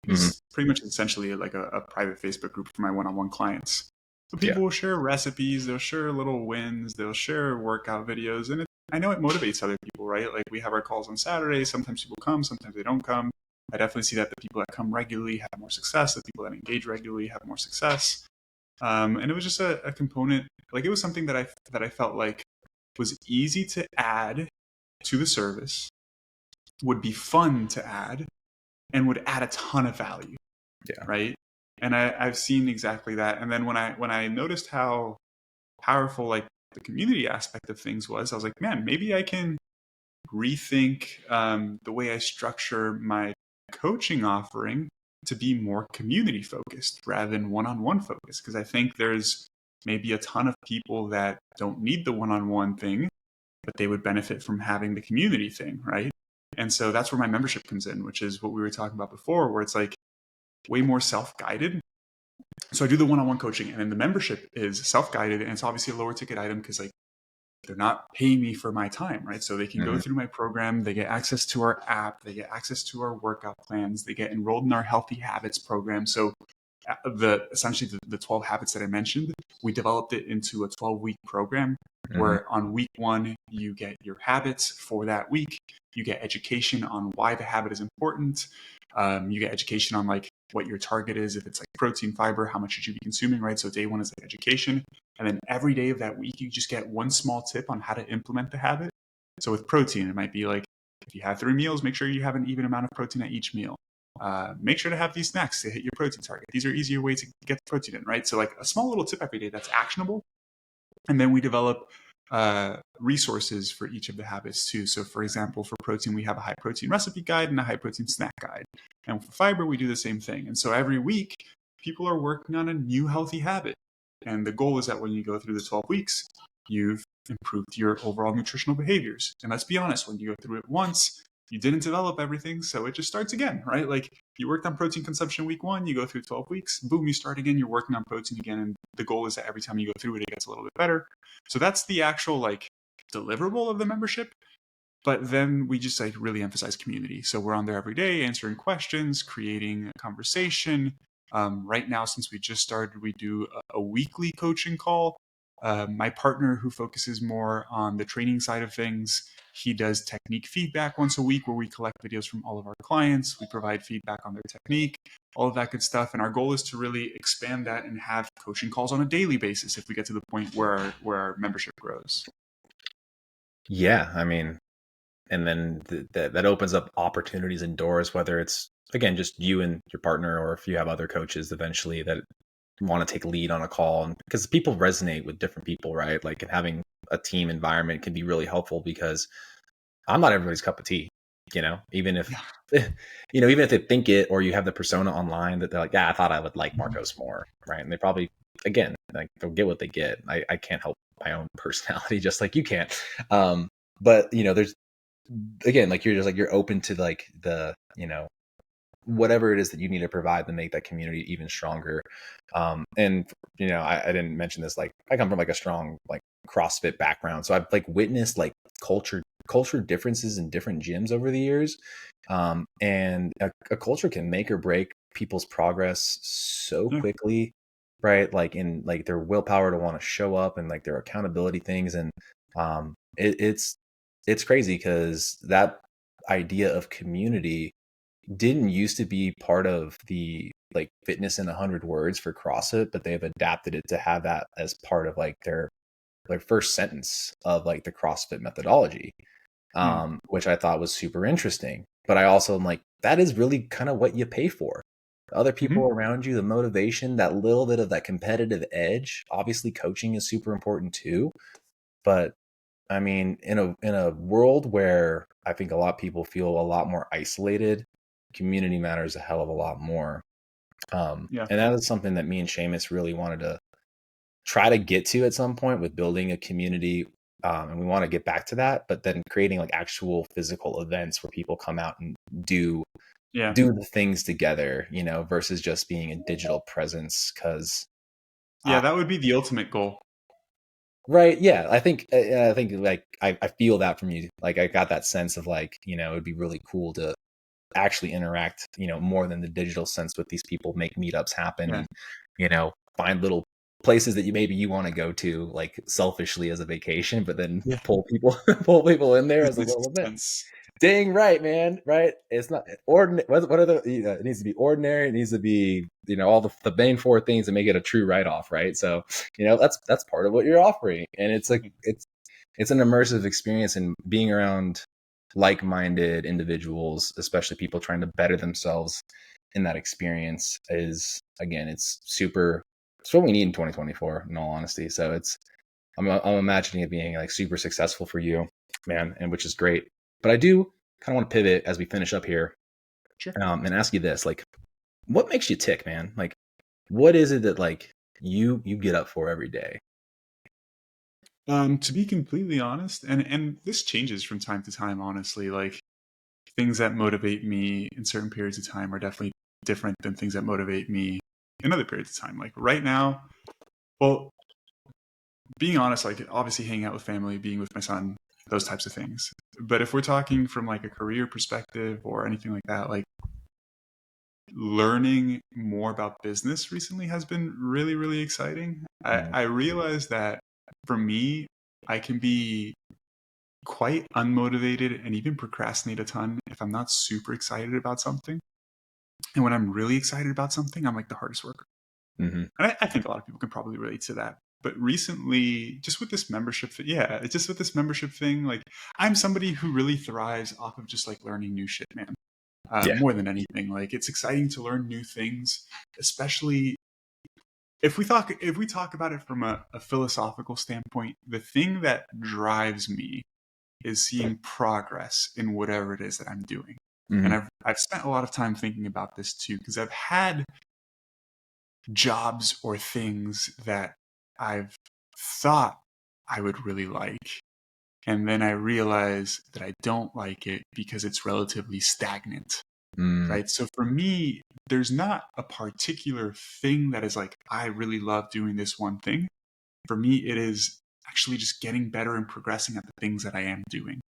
Mm-hmm. It's pretty much essentially like a private Facebook group for my one-on-one clients. So Yeah. people will share recipes, they'll share little wins, they'll share workout videos, and I know it motivates other people, right? Like we have our calls on Saturdays. Sometimes people come, sometimes they don't come. I definitely see that the people that come regularly have more success. The people that engage regularly have more success. And it was just a component, like it was something that I felt like was easy to add to the service, would be fun to add, and would add a ton of value, Yeah. right? And I've seen exactly that. And then when I noticed how powerful like the community aspect of things was, I was like, man, maybe I can rethink the way I structure my coaching offering to be more community focused rather than one-on-one focused. Because I think there's maybe a ton of people that don't need the one-on-one thing, but they would benefit from having the community thing, right? And so that's where my membership comes in, which is what we were talking about before, where it's like way more self-guided. So I do the one-on-one coaching, and then the membership is self-guided, and it's obviously a lower ticket item because like they're not paying me for my time, right? So they can go Mm-hmm. through my program, they get access to our app, they get access to our workout plans, they get enrolled in our healthy habits program. So essentially the 12 habits that I mentioned, we developed it into a 12-week program Mm-hmm. where on week 1 you get your habits for that week, you get education on why the habit is important, you get education on like what your target is, if it's like protein, fiber, how much should you be consuming, right? So day 1 is like education, and then every day of that week you just get one small tip on how to implement the habit. So with protein, it might be like if you have 3 meals, make sure you have an even amount of protein at each meal. Make sure to have these snacks to hit your protein target. These are easier ways to get the protein in, right? So like a small little tip every day that's actionable. And then we develop resources for each of the habits too. So for example, for protein, we have a high protein recipe guide and a high protein snack guide. And for fiber, we do the same thing. And so every week, people are working on a new healthy habit. And the goal is that when you go through the 12 weeks, you've improved your overall nutritional behaviors. And let's be honest, when you go through it once, you didn't develop everything, so it just starts again, right? Like you worked on protein consumption week 1, you go through 12 weeks, boom, you start again, you're working on protein again. And the goal is that every time you go through it, it gets a little bit better. So that's the actual like deliverable of the membership. But then we just like really emphasize community. So we're on there every day answering questions, creating a conversation. Right now, since we just started, we do a weekly coaching call. My partner, who focuses more on the training side of things, he does technique feedback once a week where we collect videos from all of our clients. We provide feedback on their technique, all of that good stuff. And our goal is to really expand that and have coaching calls on a daily basis if we get to the point where our membership grows. Yeah, I mean, and then that opens up opportunities and doors, whether it's again just you and your partner, or if you have other coaches eventually that want to take lead on a call. And because people resonate with different people, right? Like, and having a team environment can be really helpful, because I'm not everybody's cup of tea, even if Yeah. even if they think it, or you have the persona online that they're like, yeah, I thought I would like Marcos more, right? And they probably, again, like, they'll get what they get. I can't help my own personality, just like you can't. But there's, again, like, you're just like, you're open to like the whatever it is that you need to provide to make that community even stronger. And I didn't mention this, like, I come from like a strong like CrossFit background, so I've like witnessed like culture differences in different gyms over the years. And a culture can make or break people's progress so Yeah. quickly, right? Like, in like their willpower to want to show up, and like their accountability things. And it's crazy, because that idea of community didn't used to be part of the like fitness in 100 words for CrossFit, but they've adapted it to have that as part of like their first sentence of like the CrossFit methodology, Mm. which I thought was super interesting. But I also am like, that is really kind of what you pay for. The other people Mm-hmm. around you, the motivation, that little bit of that competitive edge. Obviously, coaching is super important too, but I mean, in a world where I think a lot of people feel a lot more isolated, community matters a hell of a lot more. Yeah. And that is something that me and Seamus really wanted to try to get to at some point, with building a community. And we want to get back to that, but then creating like actual physical events where people come out and do Yeah. the things together, versus just being a digital presence. Because Yeah, that would be the ultimate goal. right, yeah, I think like I feel that from you. Like, I got that sense of like, it'd be really cool to actually interact, more than the digital sense with these people, make meetups happen, Yeah. and find little places that you want to go to, like, selfishly as a vacation, but then Yeah. pull people pull people in there as a Business little event. sense. Dang right, man. Right? It's not ordinary. What are the? It needs to be ordinary. It needs to be all the main four things that make it a true write off, right? So that's part of what you're offering, and it's like it's an immersive experience, and being around like-minded individuals, especially people trying to better themselves in that experience, is, again, it's super. It's what we need in 2024, in all honesty. So I'm imagining it being like super successful for you, man, and which is great. But I do kind of want to pivot as we finish up here, Sure. and ask you this: like, what makes you tick, man? Like, what is it that like you get up for every day? To be completely honest, and this changes from time to time, honestly, like things that motivate me in certain periods of time are definitely different than things that motivate me in other periods of time. Like right now, well, being honest, like obviously hanging out with family, being with my son, those types of things. But if we're talking from like a career perspective or anything like that, like learning more about business recently has been really, really exciting. Mm, I realized that for me, I can be quite unmotivated and even procrastinate a ton if I'm not super excited about something. And when I'm really excited about something, I'm like the hardest worker. mm-hmm. And I think a lot of people can probably relate to that. But recently, just with this membership, yeah, it's just with this membership thing, like I'm somebody who really thrives off of just like learning new shit, man. Yeah. More than anything, like it's exciting to learn new things, especially if we talk about it from a philosophical standpoint. The thing that drives me is seeing progress in whatever it is that I'm doing. And Mm-hmm. I've spent a lot of time thinking about this too, because I've had jobs or things that I've thought I would really like. And then I realize that I don't like it because it's relatively stagnant, Mm, right? So for me, there's not a particular thing that is like, I really love doing this one thing. For me, it is actually just getting better and progressing at the things that I am doing,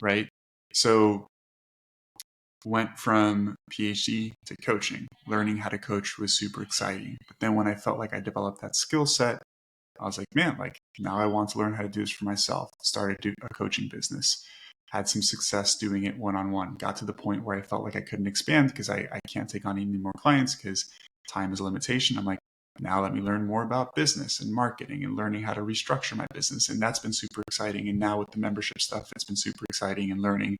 right? So went from PhD to coaching. Learning how to coach was super exciting. But then when I felt like I developed that skill set, I was like, man, like now I want to learn how to do this for myself. Started a coaching business. Had some success doing it one-on-one. Got to the point where I felt like I couldn't expand because I can't take on any more clients because time is a limitation. I'm like, now let me learn more about business and marketing and learning how to restructure my business. And that's been super exciting. And now with the membership stuff, it's been super exciting and learning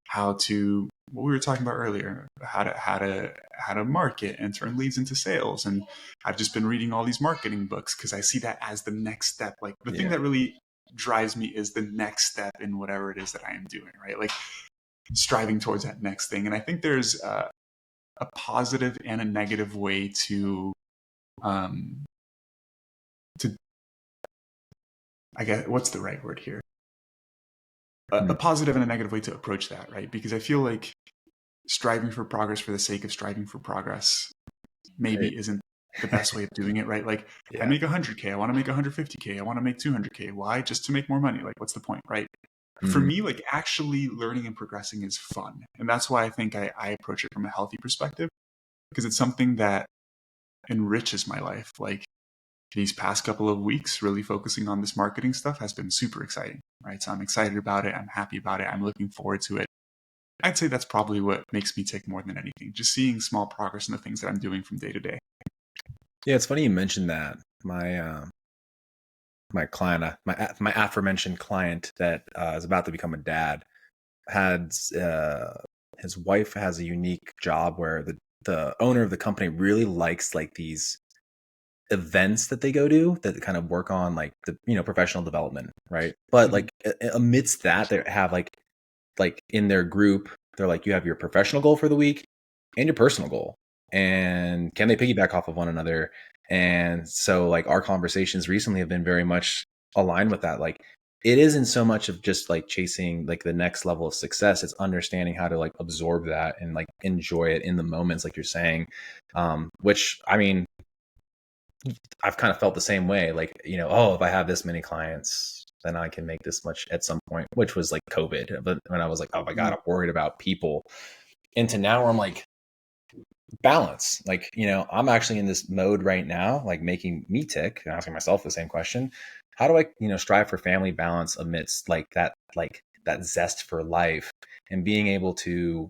how to, what we were talking about earlier, how to market and turn leads into sales. And I've just been reading all these marketing books because I see that as the next step. Like the thing yeah. that really drives me is the next step in whatever it is that I am doing, right? Like striving towards that next thing. And I think there's a positive and a negative way um, to, I guess, what's the right word here? A Mm, positive and a negative way to approach that, right? Because I feel like striving for progress for the sake of striving for progress I- maybe isn't the best way of doing it, right? Like I yeah. make 100K, I want to make 150K, I want to make 200K. Why? Just to make more money. Like what's the point, right? For Mhm. me, like actually learning and progressing is fun. And that's why I think I approach it from a healthy perspective because it's something that enriches my life. Like these past couple of weeks, really focusing on this marketing stuff has been super exciting, right? So I'm excited about it. I'm happy about it. I'm looking forward to it. I'd say that's probably what makes me tick more than anything. Just seeing small progress in the things that I'm doing from day to day. Yeah, it's funny you mentioned that. My client, my aforementioned client that is about to become a dad, had his wife has a unique job where the owner of the company really likes like these events that they go to that kind of work on like the professional development, right? But Mm-hmm. like amidst that, they have like in their group, they're like, you have your professional goal for the week and your personal goal. And can they piggyback off of one another? And so like our conversations recently have been very much aligned with that. Like it isn't so much of just like chasing like the next level of success. It's understanding how to like absorb that and like enjoy it in the moments, like you're saying. Which I mean, I've kind of felt the same way. Like, oh, if I have this many clients, then I can make this much at some point, which was like COVID. But when I was like, oh my God, I'm worried about people. Into now where I'm like, balance. Like, I'm actually in this mode right now, like making me tick, and asking myself the same question. How do I, strive for family balance amidst like that zest for life and being able to,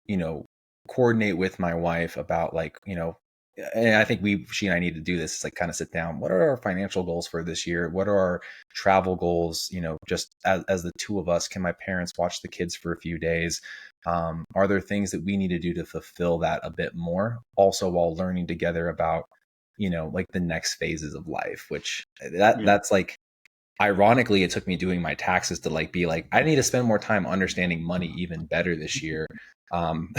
you know, coordinate with my wife about like, and I think she and I need to do this, is like kind of sit down. What are our financial goals for this year? What are our travel goals? Just as the two of us, can my parents watch the kids for a few days? Are there things that we need to do to fulfill that a bit more? Also, while learning together about, like the next phases of life, which Yeah. that's like, ironically, it took me doing my taxes to like be like, I need to spend more time understanding money even better this year. Um,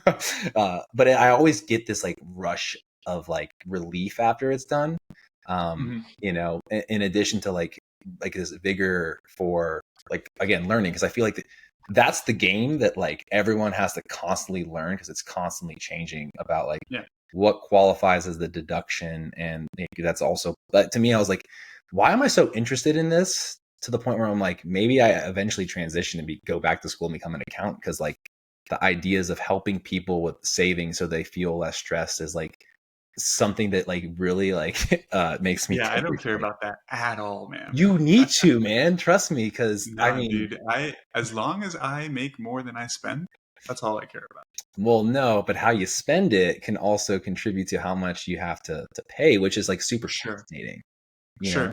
but I always get this like rush of like relief after it's done. Mm-hmm. In addition to like this vigor for like again learning, because I feel like that's the game that like everyone has to constantly learn because it's constantly changing about like Yeah. what qualifies as the deduction, and that's also. But to me, I was like, why am I so interested in this to the point where I'm like, maybe I eventually transition and go back to school and become an accountant, because like the ideas of helping people with saving so they feel less stressed is like something that like really like makes me Yeah, I tick. don't care about that at all, man. You need to, man, trust me, because I Nah, mean, dude. As long as I make more than I spend, that's all I care about. well, no, but how you spend it can also contribute to how much you have to pay, which is like super Sure. fascinating, you know? Sure.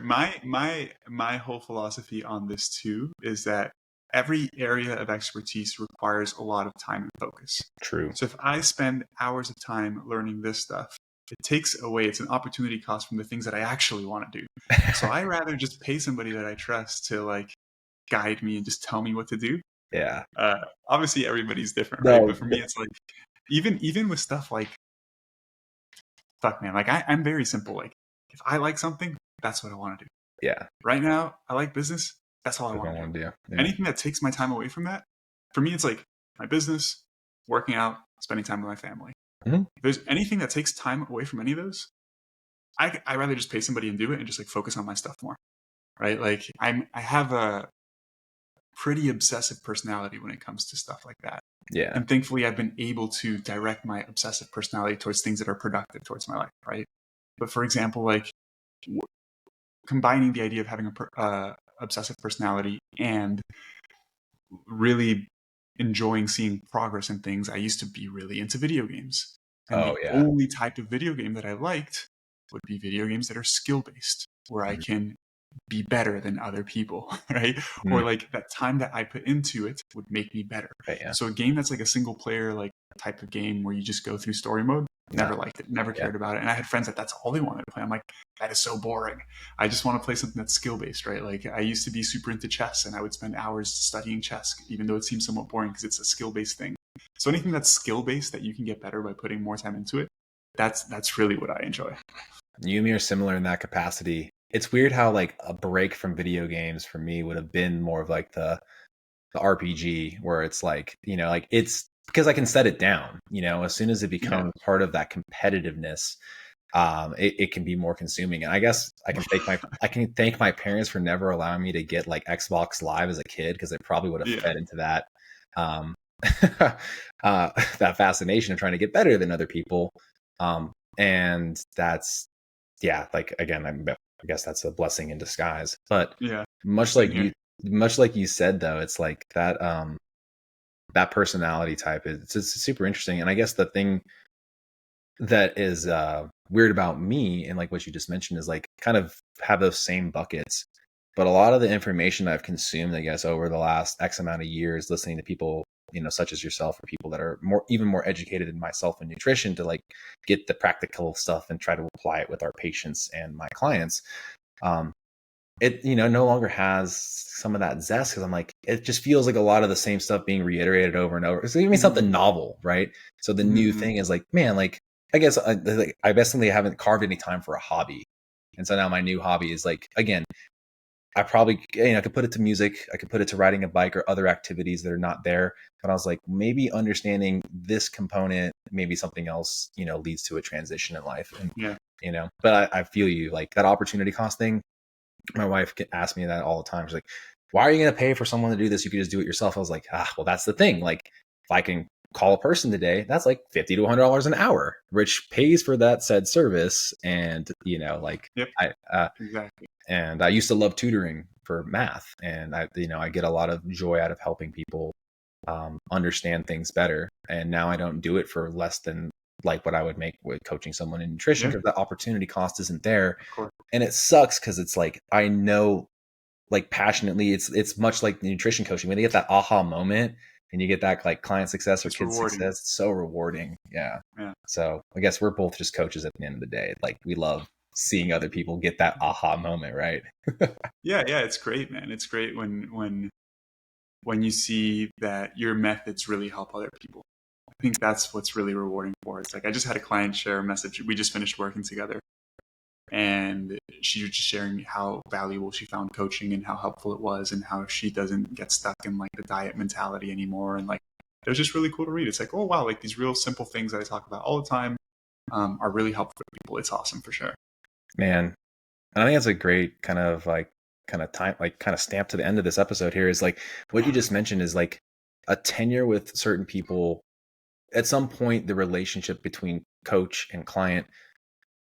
My whole philosophy on this too is that every area of expertise requires a lot of time and focus. True. So if I spend hours of time learning this stuff, it takes away, it's an opportunity cost from the things that I actually want to do. So I rather just pay somebody that I trust to like guide me and just tell me what to do. Yeah. Uh, Obviously everybody's different, right? No. But for me, it's like even with stuff like fuck, man, like I'm very simple. Like if I like something, that's what I want to do. Yeah. Right now, I like business. That's all I That's what want I to do. want to do. Yeah. Anything that takes my time away from that, for me, it's like my business, working out, spending time with my family. Mhm. If there's anything that takes time away from any of those, I rather just pay somebody and do it and just like focus on my stuff more. Right? Like I have a pretty obsessive personality when it comes to stuff like that. Yeah. And thankfully, I've been able to direct my obsessive personality towards things that are productive towards my life, right? But for example, like combining the idea of having a obsessive personality and really enjoying seeing progress in things, I used to be really into video games. And Oh the yeah. only type of video game that I liked would be video games that are skill based, where I Mhm. can be better than other people, right? Or Mhm. like that time that I put into it would make me better. Right, yeah. So a game that's like a single player like type of game where you just go through story mode, No. never liked it, never Yeah. cared about it. And I had friends that that's all they wanted to play. I'm like, that is so boring. I just want to play something that's skill based, right? Like I used to be super into chess and I would spend hours studying chess, even though it seems somewhat boring because it's a skill based thing. So anything that's skill based that you can get better by putting more time into it, that's really what I enjoy. You and me are similar in that capacity. It's weird how like a break from video games for me would have been more of like the RPG where it's like, like it's because I can set it down, as soon as it Yeah. becomes part of that competitiveness, it can be more consuming. And I guess I can thank my parents for never allowing me to get like Xbox Live as a kid because it probably would have Yeah. fed into that um that fascination of trying to get better than other people. And that's yeah, like again, I guess that's a blessing in disguise. But Yeah. much Same like here. you much like you said though, it's like that personality type it's super interesting. And I guess the thing that is weird about me and like what you just mentioned is like kind of have those same buckets. But a lot of the information I've consumed, I guess, over the last X amount of years, listening to people, such as yourself, or people that are even more educated than myself in nutrition, to like get the practical stuff and try to apply it with our patients and my clients. Um, it no longer has some of that zest because I'm like, it just feels like a lot of the same stuff being reiterated over and over. So give me something Mm-hmm. novel, right? So the new Mm-hmm. thing is like, man, like I guess I basically haven't carved any time for a hobby, and so now my new hobby is like, again, I probably I could put it to music, I could put it to riding a bike or other activities that are not there. But I was like, maybe understanding this component, maybe something else, leads to a transition in life, and Yeah. But I feel you like that opportunity cost thing. My wife asks me that all the time. She's like, why are you going to pay for someone to do this? You could just do it yourself. I was like, well, that's the thing. Like, if I can call a person today, that's like $50 to $100 an hour, which pays for that said service. And, like, Yep. Exactly. and I used to love tutoring for math. And I get a lot of joy out of helping people understand things better. And now I don't do it for less than like what I would make with coaching someone in nutrition Yeah. because the opportunity cost isn't there. Of course. And it sucks because it's like I know like passionately it's much like nutrition coaching when you get that aha moment and you get that like client success or It's kid rewarding. success. It's so rewarding. Yeah. Yeah. So I guess we're both just coaches at the end of the day. Like we love seeing other people get that aha moment, right? Yeah. Yeah. It's great, man. It's great when you see that your methods really help other people. I think that's what's really rewarding for it. It's like I just had a client share a message. We just finished working together, and she was just sharing how valuable she found coaching and how helpful it was, and how she doesn't get stuck in like the diet mentality anymore. And like it was just really cool to read. It's like, oh wow, like these real simple things that I talk about all the time are really helpful for people. It's awesome for sure. Man. And I think that's a great kind of time, like kind of stamp to the end of this episode here is like what you just mentioned is like a tenure with certain people. At some point, the relationship between coach and client,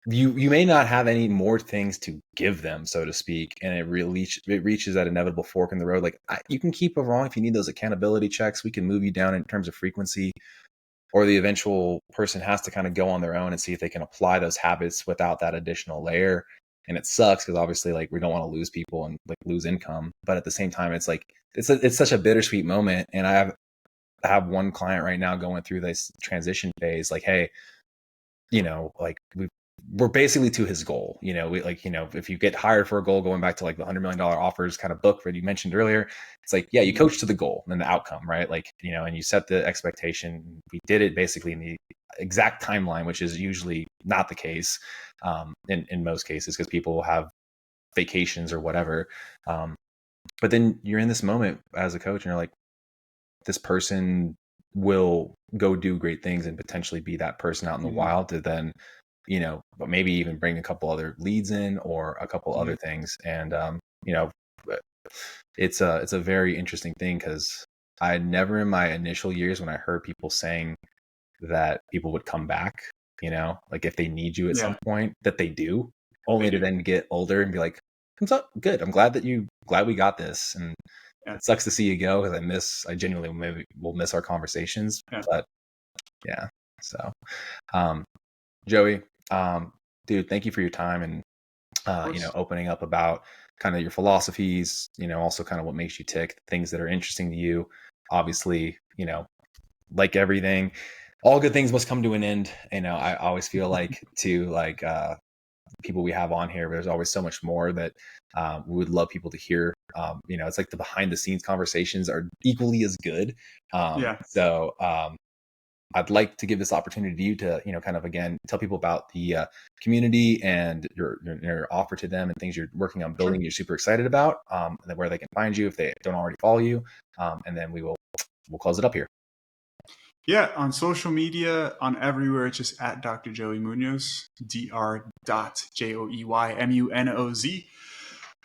you may not have any more things to give them, so to speak, and it reaches that inevitable fork in the road. Like you can keep along if you need those accountability checks. We can move you down in terms of frequency, or the eventual person has to kind of go on their own and see if they can apply those habits without that additional layer. And it sucks because obviously like we don't want to lose people and like lose income, but at the same time, it's like it's such a bittersweet moment. And I have one client right now going through this transition phase. Like, hey, like we're basically to his goal. We like, if you get hired for a goal, going back to like the $100 million offers kind of book that you mentioned earlier, it's like, yeah, you coach to the goal and the outcome, right? Like, and you set the expectation. We did it basically in the exact timeline, which is usually not the case in most cases, because people will have vacations or whatever. But then you're in this moment as a coach and you're like, this person will go do great things and potentially be that person out in the wild to then, but maybe even bring a couple other leads in or a couple other things. And, it's a very interesting thing, because I never in my initial years, when I heard people saying that people would come back, like if they need you at some point, that they do, only to then get older and be like, "What's up? Good. I'm glad we got this." And it sucks to see you go, because I genuinely maybe will miss our conversations. But yeah. So, Joey, dude, thank you for your time and, opening up about kind of your philosophies, also kind of what makes you tick, things that are interesting to you. Obviously, like everything, all good things must come to an end. I always feel like people we have on here, there's always so much more that we would love people to hear. It's like the behind the scenes conversations are equally as good. So I'd like to give this opportunity to you to, kind of, again, tell people about the community and your offer to them and things you're working on building, you're super excited about, and then where they can find you if they don't already follow you. And then we'll close it up here. Yeah, on social media, on everywhere, it's just at Dr. Joey Munoz, Dr.JoeyMunoz.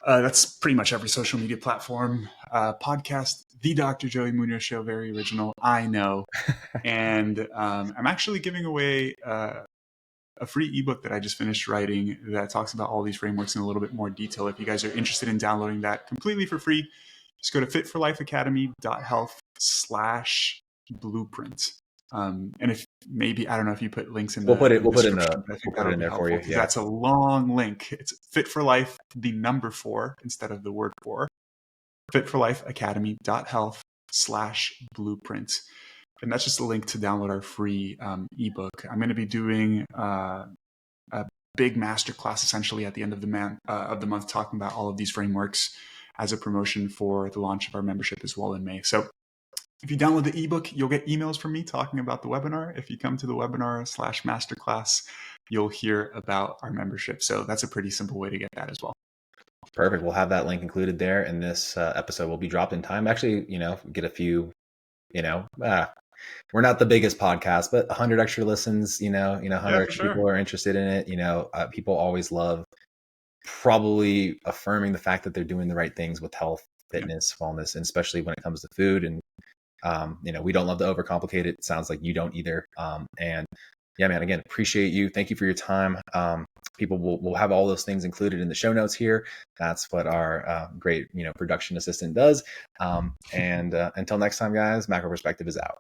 That's pretty much every social media platform. Podcast, The Dr. Joey Munoz Show, very original, I know. And I'm actually giving away a free ebook that I just finished writing that talks about all these frameworks in a little bit more detail. If you guys are interested in downloading that completely for free, just go to fit4lifeacademy.health/blueprint. And if maybe, I don't know if you put links in we'll put it in there for you. Yeah. That's a long link. It's Fit for Life, the number 4 instead of the word 4. fit4lifeacademy.health/blueprint. And that's just a link to download our free ebook. I'm going to be doing a big masterclass essentially at the end of the month, talking about all of these frameworks as a promotion for the launch of our membership as well in May. So if you download the ebook, you'll get emails from me talking about the webinar. If you come to the webinar/masterclass, you'll hear about our membership. So that's a pretty simple way to get that as well. Perfect. We'll have that link included there. And this episode will be dropped in time. Actually, get a few, we're not the biggest podcast, but 100 extra listens, 100 extra people are interested in it. People always love probably affirming the fact that they're doing the right things with health, fitness, wellness, and especially when it comes to food. And, we don't love to overcomplicate it. It sounds like you don't either. And yeah, man, again, appreciate you. Thank you for your time. People will have all those things included in the show notes here. That's what our great, production assistant does. And until next time, guys, Macro Perspective is out.